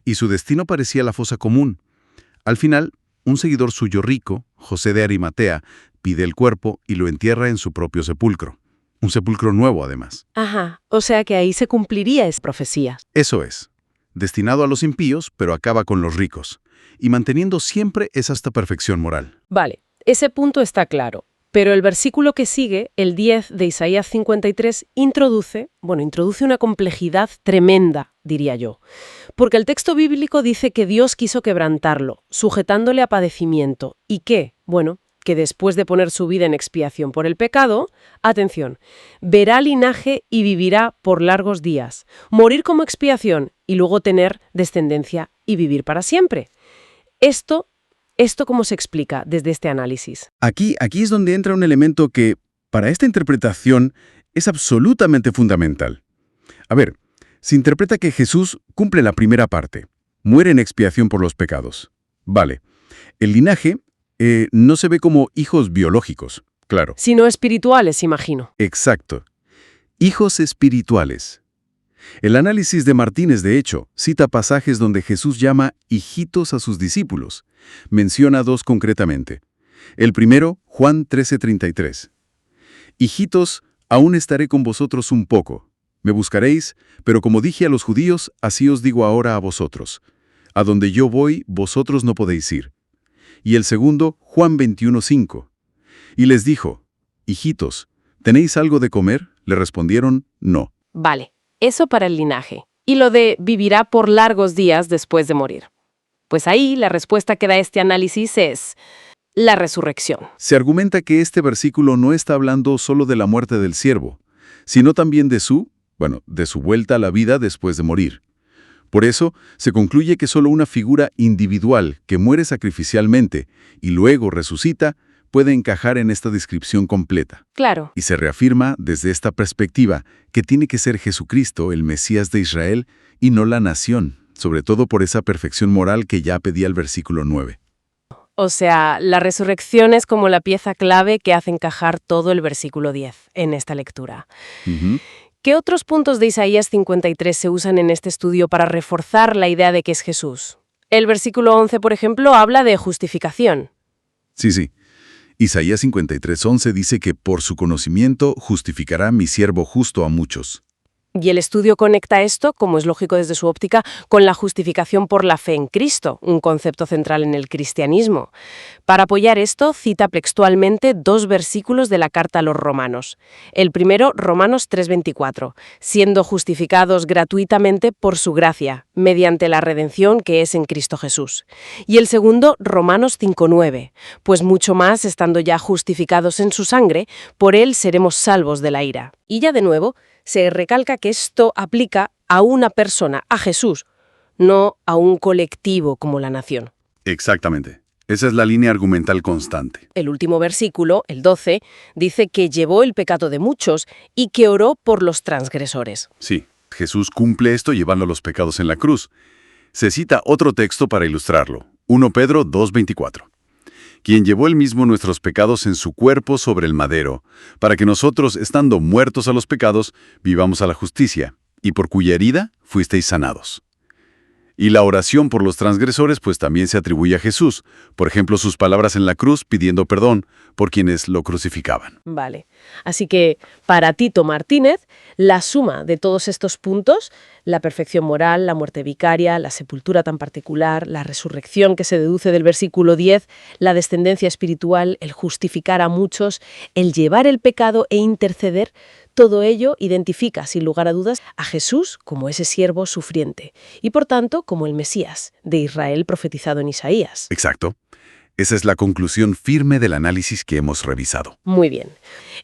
y su destino parecía la fosa común, al final, un seguidor suyo rico, José de Arimatea, pide el cuerpo y lo entierra en su propio sepulcro. Un sepulcro nuevo, además. Ajá, o sea que ahí se cumpliría esa profecía. Eso es. Destinado a los impíos, pero acaba con los ricos. Y manteniendo siempre esa perfección moral. Vale, ese punto está claro. Pero el versículo que sigue, el 10 de Isaías 53, introduce una complejidad tremenda, diría yo. Porque el texto bíblico dice que Dios quiso quebrantarlo, sujetándole a padecimiento. ¿Y qué? Bueno, que después de poner su vida en expiación por el pecado, atención, verá linaje y vivirá por largos días, morir como expiación y luego tener descendencia y vivir para siempre. ¿Esto cómo se explica desde este análisis? Aquí es donde entra un elemento que, para esta interpretación, es absolutamente fundamental. A ver, se interpreta que Jesús cumple la primera parte, muere en expiación por los pecados. Vale, el linaje no se ve como hijos biológicos, claro. Sino espirituales, imagino. Exacto. Hijos espirituales. El análisis de Martínez, de hecho, cita pasajes donde Jesús llama hijitos a sus discípulos. Menciona dos concretamente. El primero, Juan 13:33. Hijitos, aún estaré con vosotros un poco. Me buscaréis, pero como dije a los judíos, así os digo ahora a vosotros. A donde yo voy, vosotros no podéis ir. Y el segundo, Juan 21:5. Y les dijo, hijitos, ¿tenéis algo de comer? Le respondieron, no. Vale, eso para el linaje. Y lo de vivirá por largos días después de morir. Pues ahí la respuesta que da este análisis es la resurrección. Se argumenta que este versículo no está hablando solo de la muerte del siervo, sino también de su vuelta a la vida después de morir. Por eso, se concluye que solo una figura individual que muere sacrificialmente y luego resucita puede encajar en esta descripción completa. Claro. Y se reafirma desde esta perspectiva que tiene que ser Jesucristo el Mesías de Israel y no la nación, sobre todo por esa perfección moral que ya pedía el versículo 9. O sea, la resurrección es como la pieza clave que hace encajar todo el versículo 10 en esta lectura. ¿Qué otros puntos de Isaías 53 se usan en este estudio para reforzar la idea de que es Jesús? El versículo 11, por ejemplo, habla de justificación. Sí. Isaías 53:11 dice que por su conocimiento justificará mi siervo justo a muchos. Y el estudio conecta esto, como es lógico desde su óptica, con la justificación por la fe en Cristo, un concepto central en el cristianismo. Para apoyar esto, cita textualmente 2 versículos de la carta a los Romanos. El primero, Romanos 3:24, siendo justificados gratuitamente por su gracia, mediante la redención que es en Cristo Jesús. Y el segundo, Romanos 5:9, pues mucho más, estando ya justificados en su sangre, por él seremos salvos de la ira. Y ya de nuevo, se recalca que esto aplica a una persona, a Jesús, no a un colectivo como la nación. Exactamente. Esa es la línea argumental constante. El último versículo, el 12, dice que llevó el pecado de muchos y que oró por los transgresores. Sí, Jesús cumple esto llevando los pecados en la cruz. Se cita otro texto para ilustrarlo, 1 Pedro 2:24. Quien llevó él mismo nuestros pecados en su cuerpo sobre el madero, para que nosotros, estando muertos a los pecados, vivamos a la justicia, y por cuya herida fuisteis sanados. Y la oración por los transgresores pues también se atribuye a Jesús, por ejemplo sus palabras en la cruz pidiendo perdón por quienes lo crucificaban. Vale, así que para Tito Martínez, la suma de todos estos puntos, la perfección moral, la muerte vicaria, la sepultura tan particular, la resurrección que se deduce del versículo 10, la descendencia espiritual, el justificar a muchos, el llevar el pecado e interceder, todo ello identifica, sin lugar a dudas, a Jesús como ese siervo sufriente y, por tanto, como el Mesías de Israel profetizado en Isaías. Exacto. Esa es la conclusión firme del análisis que hemos revisado. Muy bien.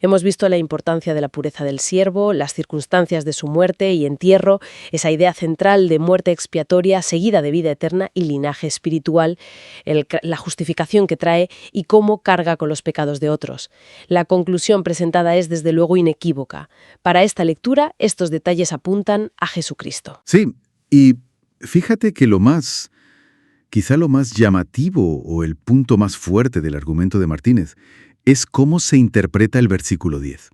Hemos visto la importancia de la pureza del siervo, las circunstancias de su muerte y entierro, esa idea central de muerte expiatoria seguida de vida eterna y linaje espiritual, la justificación que trae y cómo carga con los pecados de otros. La conclusión presentada es desde luego inequívoca. Para esta lectura, estos detalles apuntan a Jesucristo. Sí, y fíjate que quizá lo más llamativo o el punto más fuerte del argumento de Martínez es cómo se interpreta el versículo 10.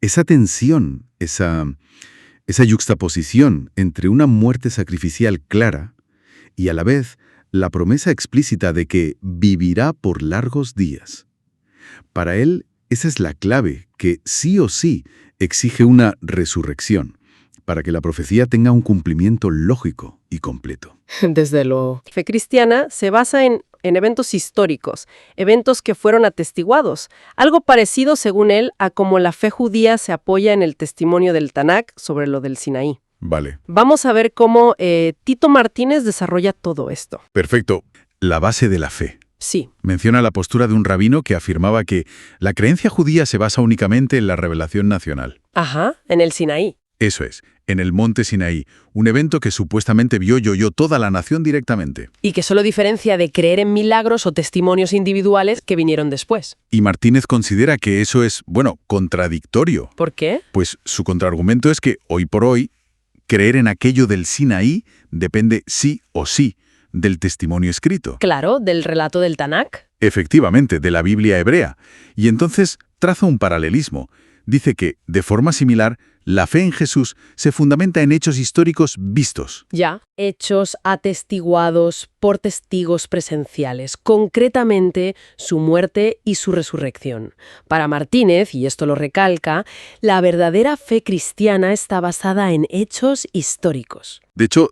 Esa tensión, esa yuxtaposición entre una muerte sacrificial clara y a la vez la promesa explícita de que vivirá por largos días. Para él, esa es la clave que sí o sí exige una resurrección, para que la profecía tenga un cumplimiento lógico y completo. Desde luego. La fe cristiana se basa en eventos históricos, eventos que fueron atestiguados, algo parecido, según él, a como la fe judía se apoya en el testimonio del Tanakh sobre lo del Sinaí. Vale. Vamos a ver cómo Tito Martínez desarrolla todo esto. Perfecto. La base de la fe. Sí. Menciona la postura de un rabino que afirmaba que la creencia judía se basa únicamente en la revelación nacional. Ajá, en el Sinaí. Eso es, en el monte Sinaí, un evento que supuestamente vio y oyó toda la nación directamente. Y que solo diferencia de creer en milagros o testimonios individuales que vinieron después. Y Martínez considera que eso es, contradictorio. ¿Por qué? Pues su contraargumento es que, hoy por hoy, creer en aquello del Sinaí depende sí o sí del testimonio escrito. Claro, del relato del Tanakh. Efectivamente, de la Biblia hebrea. Y entonces traza un paralelismo. Dice que, de forma similar, la fe en Jesús se fundamenta en hechos históricos vistos. Ya, hechos atestiguados por testigos presenciales, concretamente su muerte y su resurrección. Para Martínez, y esto lo recalca, la verdadera fe cristiana está basada en hechos históricos. De hecho,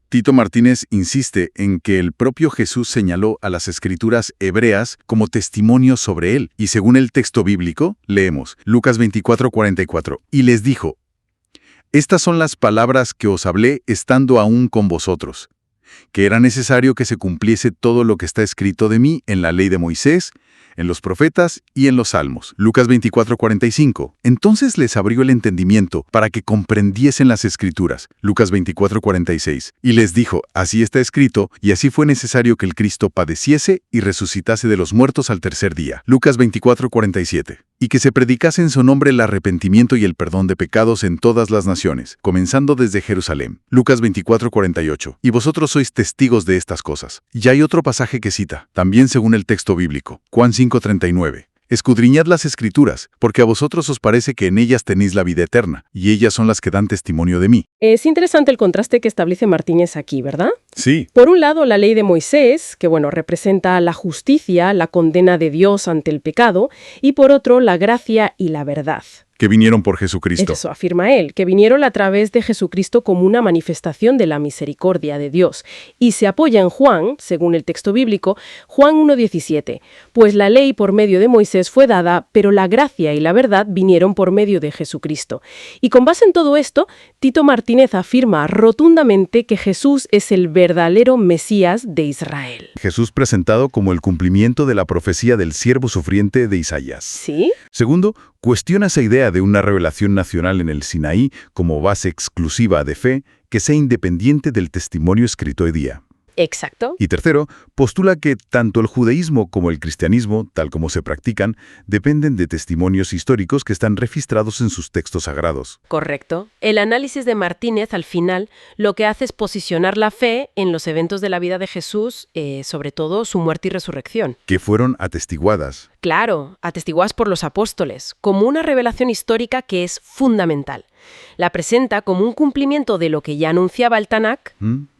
Tito Martínez insiste en que el propio Jesús señaló a las escrituras hebreas como testimonio sobre él. Y según el texto bíblico, leemos Lucas 24:44, y les dijo: estas son las palabras que os hablé estando aún con vosotros, que era necesario que se cumpliese todo lo que está escrito de mí en la ley de Moisés, en los profetas y en los salmos. Lucas 24:45. Entonces les abrió el entendimiento para que comprendiesen las Escrituras. Lucas 24:46. Y les dijo, así está escrito, y así fue necesario que el Cristo padeciese y resucitase de los muertos al tercer día. Lucas 24:47. Y que se predicase en su nombre el arrepentimiento y el perdón de pecados en todas las naciones, comenzando desde Jerusalén. Lucas 24:48. Y vosotros sois testigos de estas cosas. Y hay otro pasaje que cita, también según el texto bíblico, Juan 5:39. Escudriñad las Escrituras, porque a vosotros os parece que en ellas tenéis la vida eterna, y ellas son las que dan testimonio de mí. Es interesante el contraste que establece Martínez aquí, ¿verdad? Sí. Por un lado, la ley de Moisés, que representa la justicia, la condena de Dios ante el pecado, y por otro, la gracia y la verdad. Que vinieron por Jesucristo. Eso afirma él, que vinieron a través de Jesucristo como una manifestación de la misericordia de Dios. Y se apoya en Juan, según el texto bíblico, Juan 1:17. Pues la ley por medio de Moisés fue dada, pero la gracia y la verdad vinieron por medio de Jesucristo. Y con base en todo esto, Tito Martínez afirma rotundamente que Jesús es el verdadero Mesías de Israel. Jesús presentado como el cumplimiento de la profecía del siervo sufriente de Isaías. ¿Sí? Segundo, cuestiona esa idea de una revelación nacional en el Sinaí como base exclusiva de fe que sea independiente del testimonio escrito hoy día. Exacto. Y tercero, postula que tanto el judaísmo como el cristianismo, tal como se practican, dependen de testimonios históricos que están registrados en sus textos sagrados. Correcto. El análisis de Martínez, al final, lo que hace es posicionar la fe en los eventos de la vida de Jesús, sobre todo su muerte y resurrección. Que fueron atestiguadas. Claro, atestiguadas por los apóstoles, como una revelación histórica que es fundamental. La presenta como un cumplimiento de lo que ya anunciaba el Tanakh,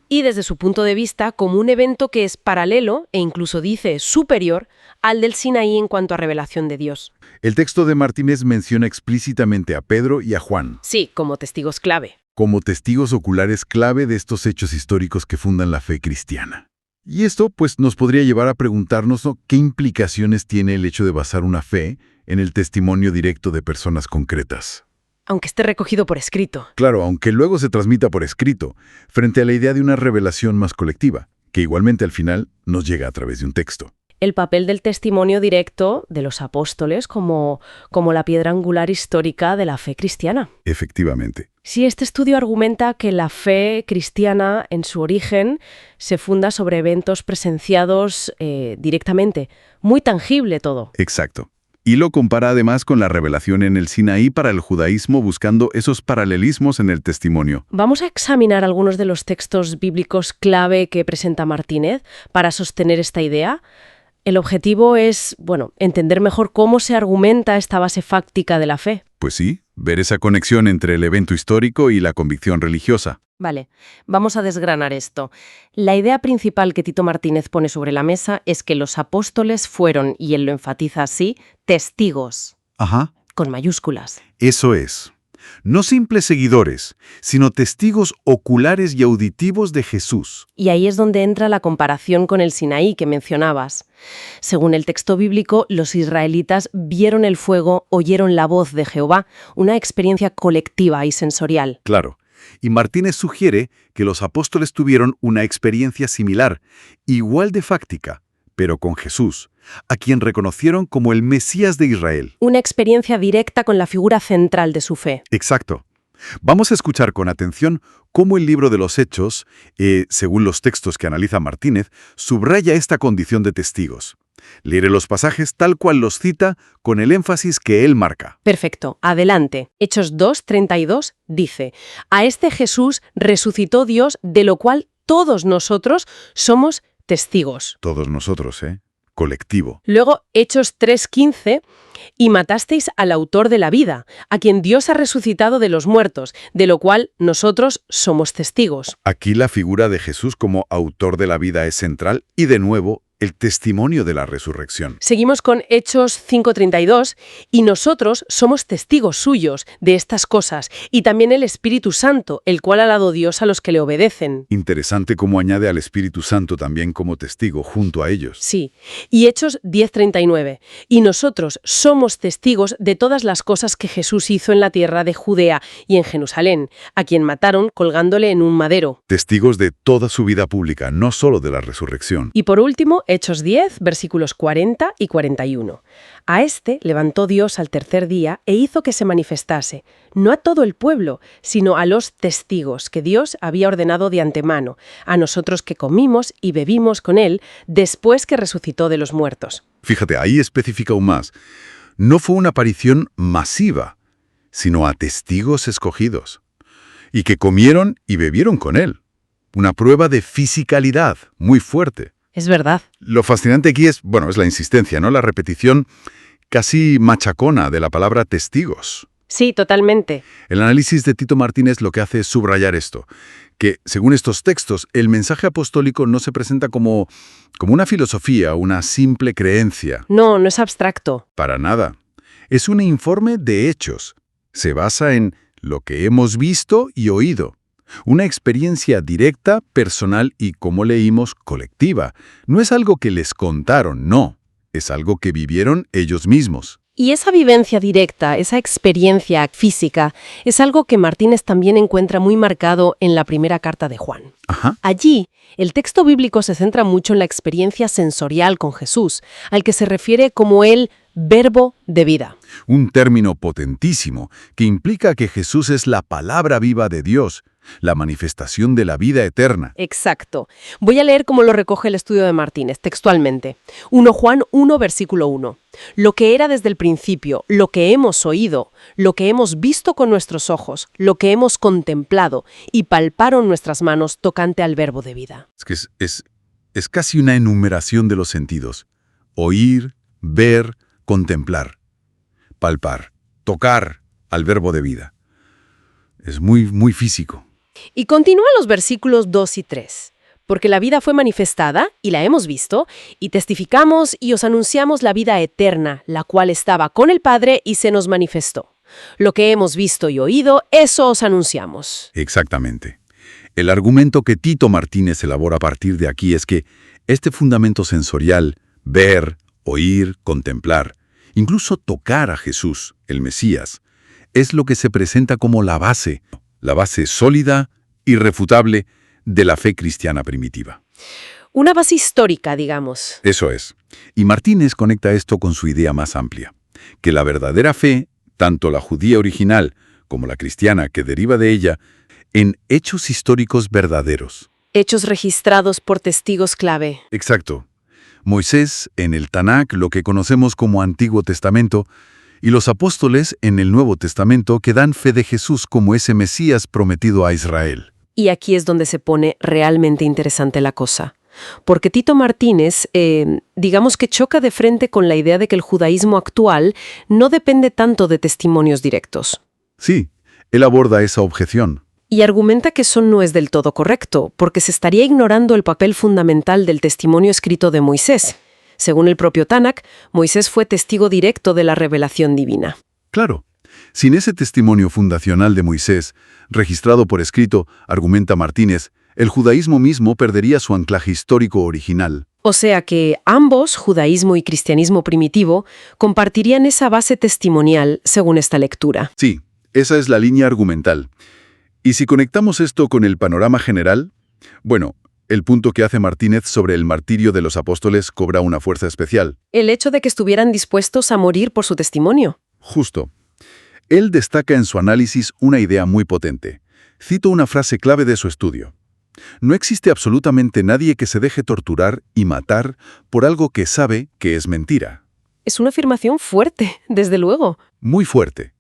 y desde su punto de vista como un evento que es paralelo e incluso dice superior al del Sinaí en cuanto a revelación de Dios. El texto de Martínez menciona explícitamente a Pedro y a Juan. Sí, como testigos clave. Como testigos oculares clave de estos hechos históricos que fundan la fe cristiana. Y esto, pues, nos podría llevar a preguntarnos, ¿no?, ¿qué implicaciones tiene el hecho de basar una fe en el testimonio directo de personas concretas? Aunque esté recogido por escrito. Claro, aunque luego se transmita por escrito, frente a la idea de una revelación más colectiva, que igualmente al final nos llega a través de un texto. El papel del testimonio directo de los apóstoles como la piedra angular histórica de la fe cristiana. Efectivamente. Sí, este estudio argumenta que la fe cristiana, en su origen, se funda sobre eventos presenciados directamente. Muy tangible todo. Exacto. Y lo compara además con la revelación en el Sinaí para el judaísmo, buscando esos paralelismos en el testimonio. Vamos a examinar algunos de los textos bíblicos clave que presenta Martínez para sostener esta idea. El objetivo es, entender mejor cómo se argumenta esta base fáctica de la fe. Pues sí, ver esa conexión entre el evento histórico y la convicción religiosa. Vale, vamos a desgranar esto. La idea principal que Tito Martínez pone sobre la mesa es que los apóstoles fueron, y él lo enfatiza así, testigos. Ajá. Con mayúsculas. Eso es. No simples seguidores, sino testigos oculares y auditivos de Jesús. Y ahí es donde entra la comparación con el Sinaí que mencionabas. Según el texto bíblico, los israelitas vieron el fuego, oyeron la voz de Jehová, una experiencia colectiva y sensorial. Claro. Y Martínez sugiere que los apóstoles tuvieron una experiencia similar, igual de fáctica, pero con Jesús, a quien reconocieron como el Mesías de Israel. Una experiencia directa con la figura central de su fe. Exacto. Vamos a escuchar con atención cómo el libro de los Hechos, según los textos que analiza Martínez, subraya esta condición de testigos. Leeré los pasajes tal cual los cita, con el énfasis que él marca. Perfecto. Adelante. Hechos 2:32 dice: A este Jesús resucitó Dios, de lo cual todos nosotros somos testigos. Todos nosotros, colectivo. Luego, Hechos 3:15, y matasteis al autor de la vida, a quien Dios ha resucitado de los muertos, de lo cual nosotros somos testigos. Aquí la figura de Jesús como autor de la vida es central y, de nuevo, el testimonio de la resurrección. Seguimos con Hechos 5:32, y nosotros somos testigos suyos de estas cosas, y también el Espíritu Santo, el cual ha dado Dios a los que le obedecen. Interesante cómo añade al Espíritu Santo también como testigo junto a ellos. Sí. Y Hechos 10:39, y nosotros somos testigos de todas las cosas que Jesús hizo en la tierra de Judea y en Jerusalén, a quien mataron colgándole en un madero. Testigos de toda su vida pública, no solo de la resurrección. Y por último, Hechos 10, versículos 40 y 41. A este levantó Dios al tercer día e hizo que se manifestase, no a todo el pueblo, sino a los testigos que Dios había ordenado de antemano, a nosotros que comimos y bebimos con él después que resucitó de los muertos. Fíjate, ahí especifica aún más. No fue una aparición masiva, sino a testigos escogidos, y que comieron y bebieron con él. Una prueba de fisicalidad muy fuerte. Es verdad. Lo fascinante aquí es la insistencia, ¿no? La repetición casi machacona de la palabra testigos. Sí, totalmente. El análisis de Tito Martínez lo que hace es subrayar esto, que según estos textos, el mensaje apostólico no se presenta como una filosofía, una simple creencia. No, no es abstracto. Para nada. Es un informe de hechos. Se basa en lo que hemos visto y oído. Una experiencia directa, personal y, como leímos, colectiva. No es algo que les contaron, no. Es algo que vivieron ellos mismos. Y esa vivencia directa, esa experiencia física, es algo que Martínez también encuentra muy marcado en la primera carta de Juan. Ajá. Allí, el texto bíblico se centra mucho en la experiencia sensorial con Jesús, al que se refiere como el verbo de vida. Un término potentísimo que implica que Jesús es la palabra viva de Dios, la manifestación de la vida eterna. Exacto. Voy a leer cómo lo recoge el estudio de Martínez, textualmente. 1 Juan 1, versículo 1. Lo que era desde el principio, lo que hemos oído, lo que hemos visto con nuestros ojos, lo que hemos contemplado y palparon nuestras manos tocante al verbo de vida. Es que es casi una enumeración de los sentidos. Oír, ver, contemplar, palpar, tocar al verbo de vida. Es muy, muy físico. Y continúan los versículos 2 y 3. Porque la vida fue manifestada, y la hemos visto, y testificamos y os anunciamos la vida eterna, la cual estaba con el Padre y se nos manifestó. Lo que hemos visto y oído, eso os anunciamos. Exactamente. El argumento que Tito Martínez elabora a partir de aquí es que este fundamento sensorial, ver, oír, contemplar, incluso tocar a Jesús, el Mesías, es lo que se presenta como la base sólida, irrefutable, de la fe cristiana primitiva. Una base histórica, digamos. Eso es. Y Martínez conecta esto con su idea más amplia, que la verdadera fe, tanto la judía original como la cristiana que deriva de ella, en hechos históricos verdaderos. Hechos registrados por testigos clave. Exacto. Moisés en el Tanakh, lo que conocemos como Antiguo Testamento, y los apóstoles en el Nuevo Testamento que dan fe de Jesús como ese Mesías prometido a Israel. Y aquí es donde se pone realmente interesante la cosa. Porque Tito Martínez, digamos que choca de frente con la idea de que el judaísmo actual no depende tanto de testimonios directos. Sí, él aborda esa objeción. Y argumenta que eso no es del todo correcto, porque se estaría ignorando el papel fundamental del testimonio escrito de Moisés. Según el propio Tanakh, Moisés fue testigo directo de la revelación divina. Claro. Sin ese testimonio fundacional de Moisés, registrado por escrito, argumenta Martínez, el judaísmo mismo perdería su anclaje histórico original. O sea que ambos, judaísmo y cristianismo primitivo, compartirían esa base testimonial según esta lectura. Sí, esa es la línea argumental. Y si conectamos esto con el panorama general, el punto que hace Martínez sobre el martirio de los apóstoles cobra una fuerza especial. El hecho de que estuvieran dispuestos a morir por su testimonio. Justo. Él destaca en su análisis una idea muy potente. Cito una frase clave de su estudio. No existe absolutamente nadie que se deje torturar y matar por algo que sabe que es mentira. Es una afirmación fuerte, desde luego. Muy fuerte.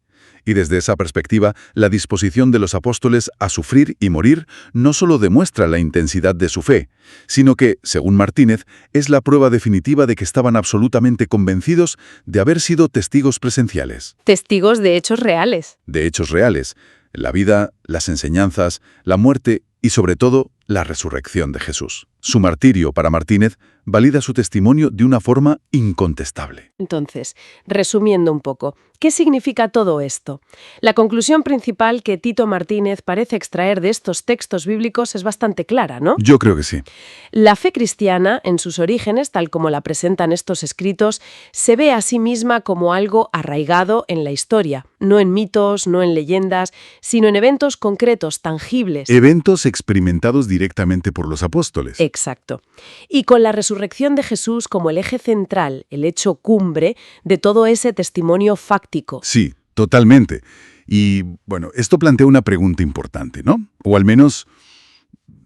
Y desde esa perspectiva, la disposición de los apóstoles a sufrir y morir no solo demuestra la intensidad de su fe, sino que, según Martínez, es la prueba definitiva de que estaban absolutamente convencidos de haber sido testigos presenciales. Testigos de hechos reales. De hechos reales. La vida, las enseñanzas, la muerte y, sobre todo, la resurrección de Jesús. Su martirio, para Martínez, valida su testimonio de una forma incontestable. Entonces, resumiendo un poco, ¿Qué significa todo esto? La conclusión principal que Tito Martínez parece extraer de estos textos bíblicos es bastante clara, ¿no? Yo creo que sí. La fe cristiana, en sus orígenes, tal como la presentan estos escritos, se ve a sí misma como algo arraigado en la historia, no en mitos, no en leyendas, sino en eventos concretos, tangibles. Eventos experimentados directamente por los apóstoles. Exacto. Y con la resurrección de Jesús como el eje central, el hecho cumbre de todo ese testimonio fáctico. Sí, totalmente. Y, bueno, esto plantea una pregunta importante, ¿no? O al menos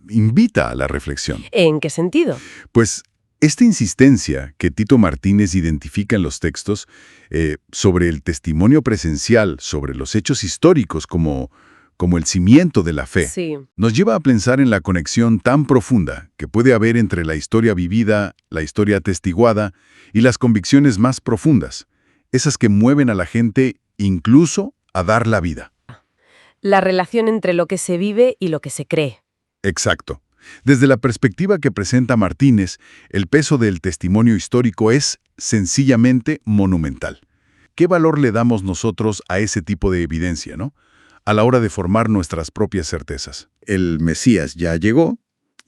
invita a la reflexión. ¿En qué sentido? Pues esta insistencia que Tito Martínez identifica en los textos sobre el testimonio presencial, sobre los hechos históricos como el cimiento de la fe, Sí. nos lleva a pensar en la conexión tan profunda que puede haber entre la historia vivida, la historia atestiguada y las convicciones más profundas, esas que mueven a la gente incluso a dar la vida. La relación entre lo que se vive y lo que se cree. Exacto. Desde la perspectiva que presenta Martínez, el peso del testimonio histórico es sencillamente monumental. ¿Qué valor le damos nosotros a ese tipo de evidencia, no? A la hora de formar nuestras propias certezas. El Mesías ya llegó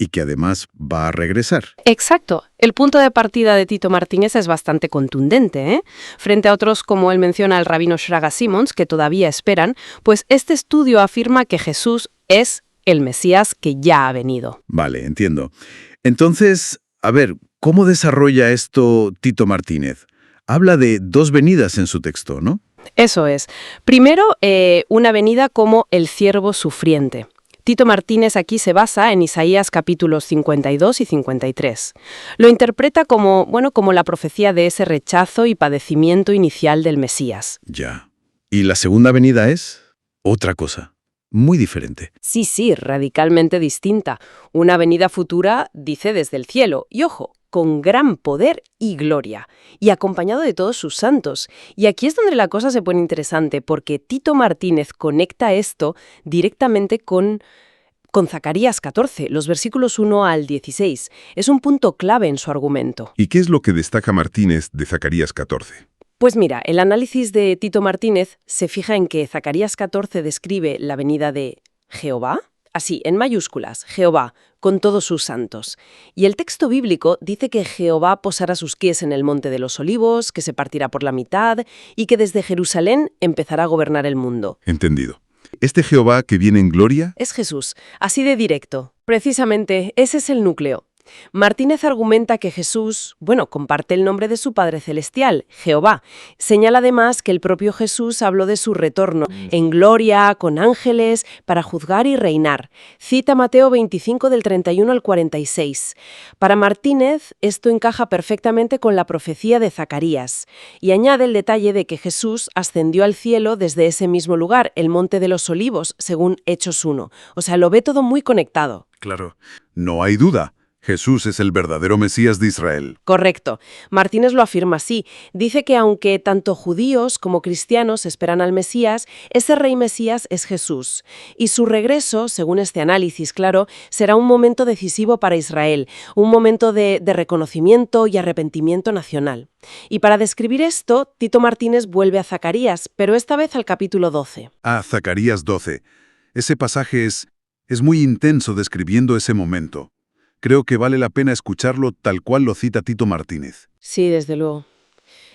y que además va a regresar. Exacto. El punto de partida de Tito Martínez es bastante contundente, ¿eh? Frente a otros, como él menciona al rabino Shraga Simons, que todavía esperan, pues este estudio afirma que Jesús es el Mesías que ya ha venido. Vale, entiendo. Entonces, a ver, ¿cómo desarrolla esto Tito Martínez? Habla de dos venidas en su texto, ¿no? Eso es. Primero, una venida como el siervo sufriente. Tito Martínez aquí se basa en Isaías capítulos 52 y 53. Lo interpreta como la profecía de ese rechazo y padecimiento inicial del Mesías. Ya. Y la segunda venida es otra cosa, muy diferente. Sí, radicalmente distinta. Una venida futura, dice, desde el cielo. Y ojo, con gran poder y gloria, y acompañado de todos sus santos. Y aquí es donde la cosa se pone interesante, porque Tito Martínez conecta esto directamente con Zacarías 14, los versículos 1 al 16. Es un punto clave en su argumento. ¿Y qué es lo que destaca Martínez de Zacarías 14? Pues mira, el análisis de Tito Martínez se fija en que Zacarías 14 describe la venida de Jehová, así, en mayúsculas, Jehová, con todos sus santos. Y el texto bíblico dice que Jehová posará sus pies en el monte de los olivos, que se partirá por la mitad y que desde Jerusalén empezará a gobernar el mundo. Entendido. ¿Este Jehová que viene en gloria? Es Jesús, así de directo. Precisamente, ese es el núcleo. Martínez argumenta que Jesús, comparte el nombre de su Padre Celestial, Jehová. Señala además que el propio Jesús habló de su retorno en gloria, con ángeles, para juzgar y reinar. Cita Mateo 25 del 31 al 46. Para Martínez, esto encaja perfectamente con la profecía de Zacarías. Y añade el detalle de que Jesús ascendió al cielo desde ese mismo lugar, el Monte de los Olivos, según Hechos 1. O sea, lo ve todo muy conectado. Claro. No hay duda. Jesús es el verdadero Mesías de Israel. Correcto. Martínez lo afirma así. Dice que aunque tanto judíos como cristianos esperan al Mesías, ese rey Mesías es Jesús. Y su regreso, según este análisis, claro, será un momento decisivo para Israel, un momento de reconocimiento y arrepentimiento nacional. Y para describir esto, Tito Martínez vuelve a Zacarías, pero esta vez al capítulo 12. Zacarías 12. Ese pasaje es muy intenso describiendo ese momento. Creo que vale la pena escucharlo tal cual lo cita Tito Martínez. Sí, desde luego.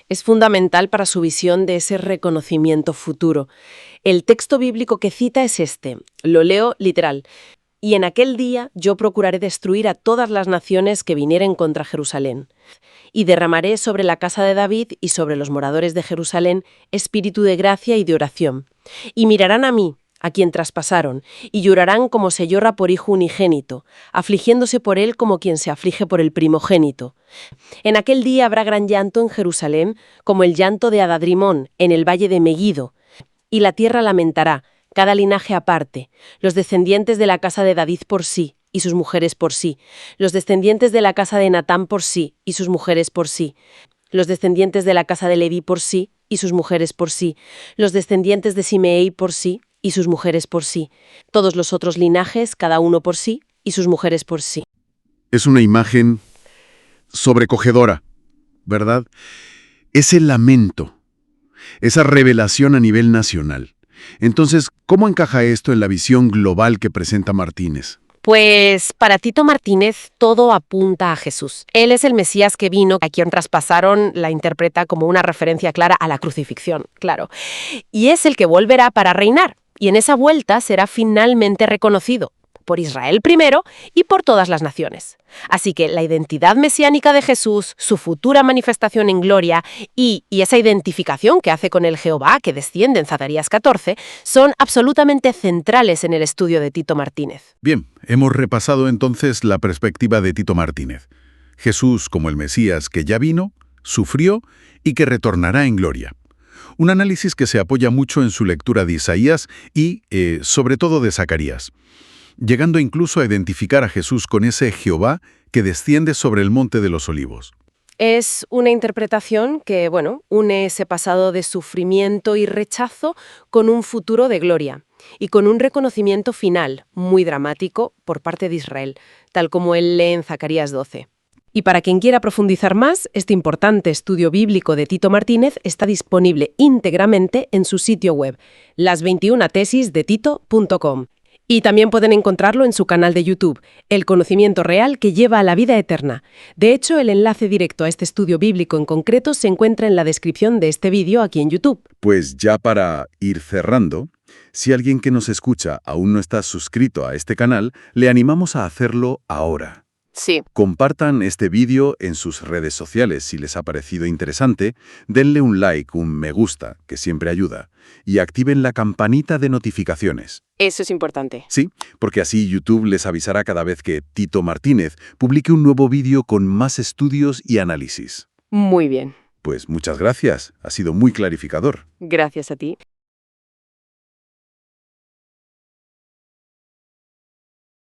Es fundamental para su visión de ese reconocimiento futuro. El texto bíblico que cita es este. Lo leo literal. Y en aquel día yo procuraré destruir a todas las naciones que vinieren contra Jerusalén. Y derramaré sobre la casa de David y sobre los moradores de Jerusalén espíritu de gracia y de oración. Y mirarán a mí, a quien traspasaron, y llorarán como se llora por hijo unigénito, afligiéndose por él como quien se aflige por el primogénito. En aquel día habrá gran llanto en Jerusalén, como el llanto de Adadrimón, en el valle de Megiddo. Y la tierra lamentará, cada linaje aparte, los descendientes de la casa de David por sí, y sus mujeres por sí, los descendientes de la casa de Natán por sí, y sus mujeres por sí, los descendientes de la casa de Leví por sí, y sus mujeres por sí, los descendientes de Simeei por sí, y sus mujeres por sí, todos los otros linajes, cada uno por sí, y sus mujeres por sí. Es una imagen sobrecogedora, ¿verdad? Ese lamento, esa revelación a nivel nacional. Entonces, ¿cómo encaja esto en la visión global que presenta Martínez? Pues para Tito Martínez todo apunta a Jesús. Él es el Mesías que vino, a quien traspasaron la interpreta como una referencia clara a la crucifixión, claro. Y es el que volverá para reinar, y en esa vuelta será finalmente reconocido por Israel primero y por todas las naciones. Así que la identidad mesiánica de Jesús, su futura manifestación en gloria y esa identificación que hace con el Jehová que desciende en Zacarías 14 son absolutamente centrales en el estudio de Tito Martínez. Bien, hemos repasado entonces la perspectiva de Tito Martínez. Jesús como el Mesías que ya vino, sufrió y que retornará en gloria. Un análisis que se apoya mucho en su lectura de Isaías y, sobre todo, de Zacarías, llegando incluso a identificar a Jesús con ese Jehová que desciende sobre el Monte de los Olivos. Es una interpretación que, une ese pasado de sufrimiento y rechazo con un futuro de gloria y con un reconocimiento final muy dramático por parte de Israel, tal como él lee en Zacarías 12. Y para quien quiera profundizar más, este importante estudio bíblico de Tito Martínez está disponible íntegramente en su sitio web, las21tesisdetito.com. Y también pueden encontrarlo en su canal de YouTube, El conocimiento real que lleva a la vida eterna. De hecho, el enlace directo a este estudio bíblico en concreto se encuentra en la descripción de este vídeo aquí en YouTube. Pues ya para ir cerrando, si alguien que nos escucha aún no está suscrito a este canal, le animamos a hacerlo ahora. Sí. Compartan este vídeo en sus redes sociales si les ha parecido interesante, denle un like, un me gusta, que siempre ayuda, y activen la campanita de notificaciones. Eso es importante. Sí, porque así YouTube les avisará cada vez que Tito Martínez publique un nuevo vídeo con más estudios y análisis. Muy bien. Pues muchas gracias, ha sido muy clarificador. Gracias a ti.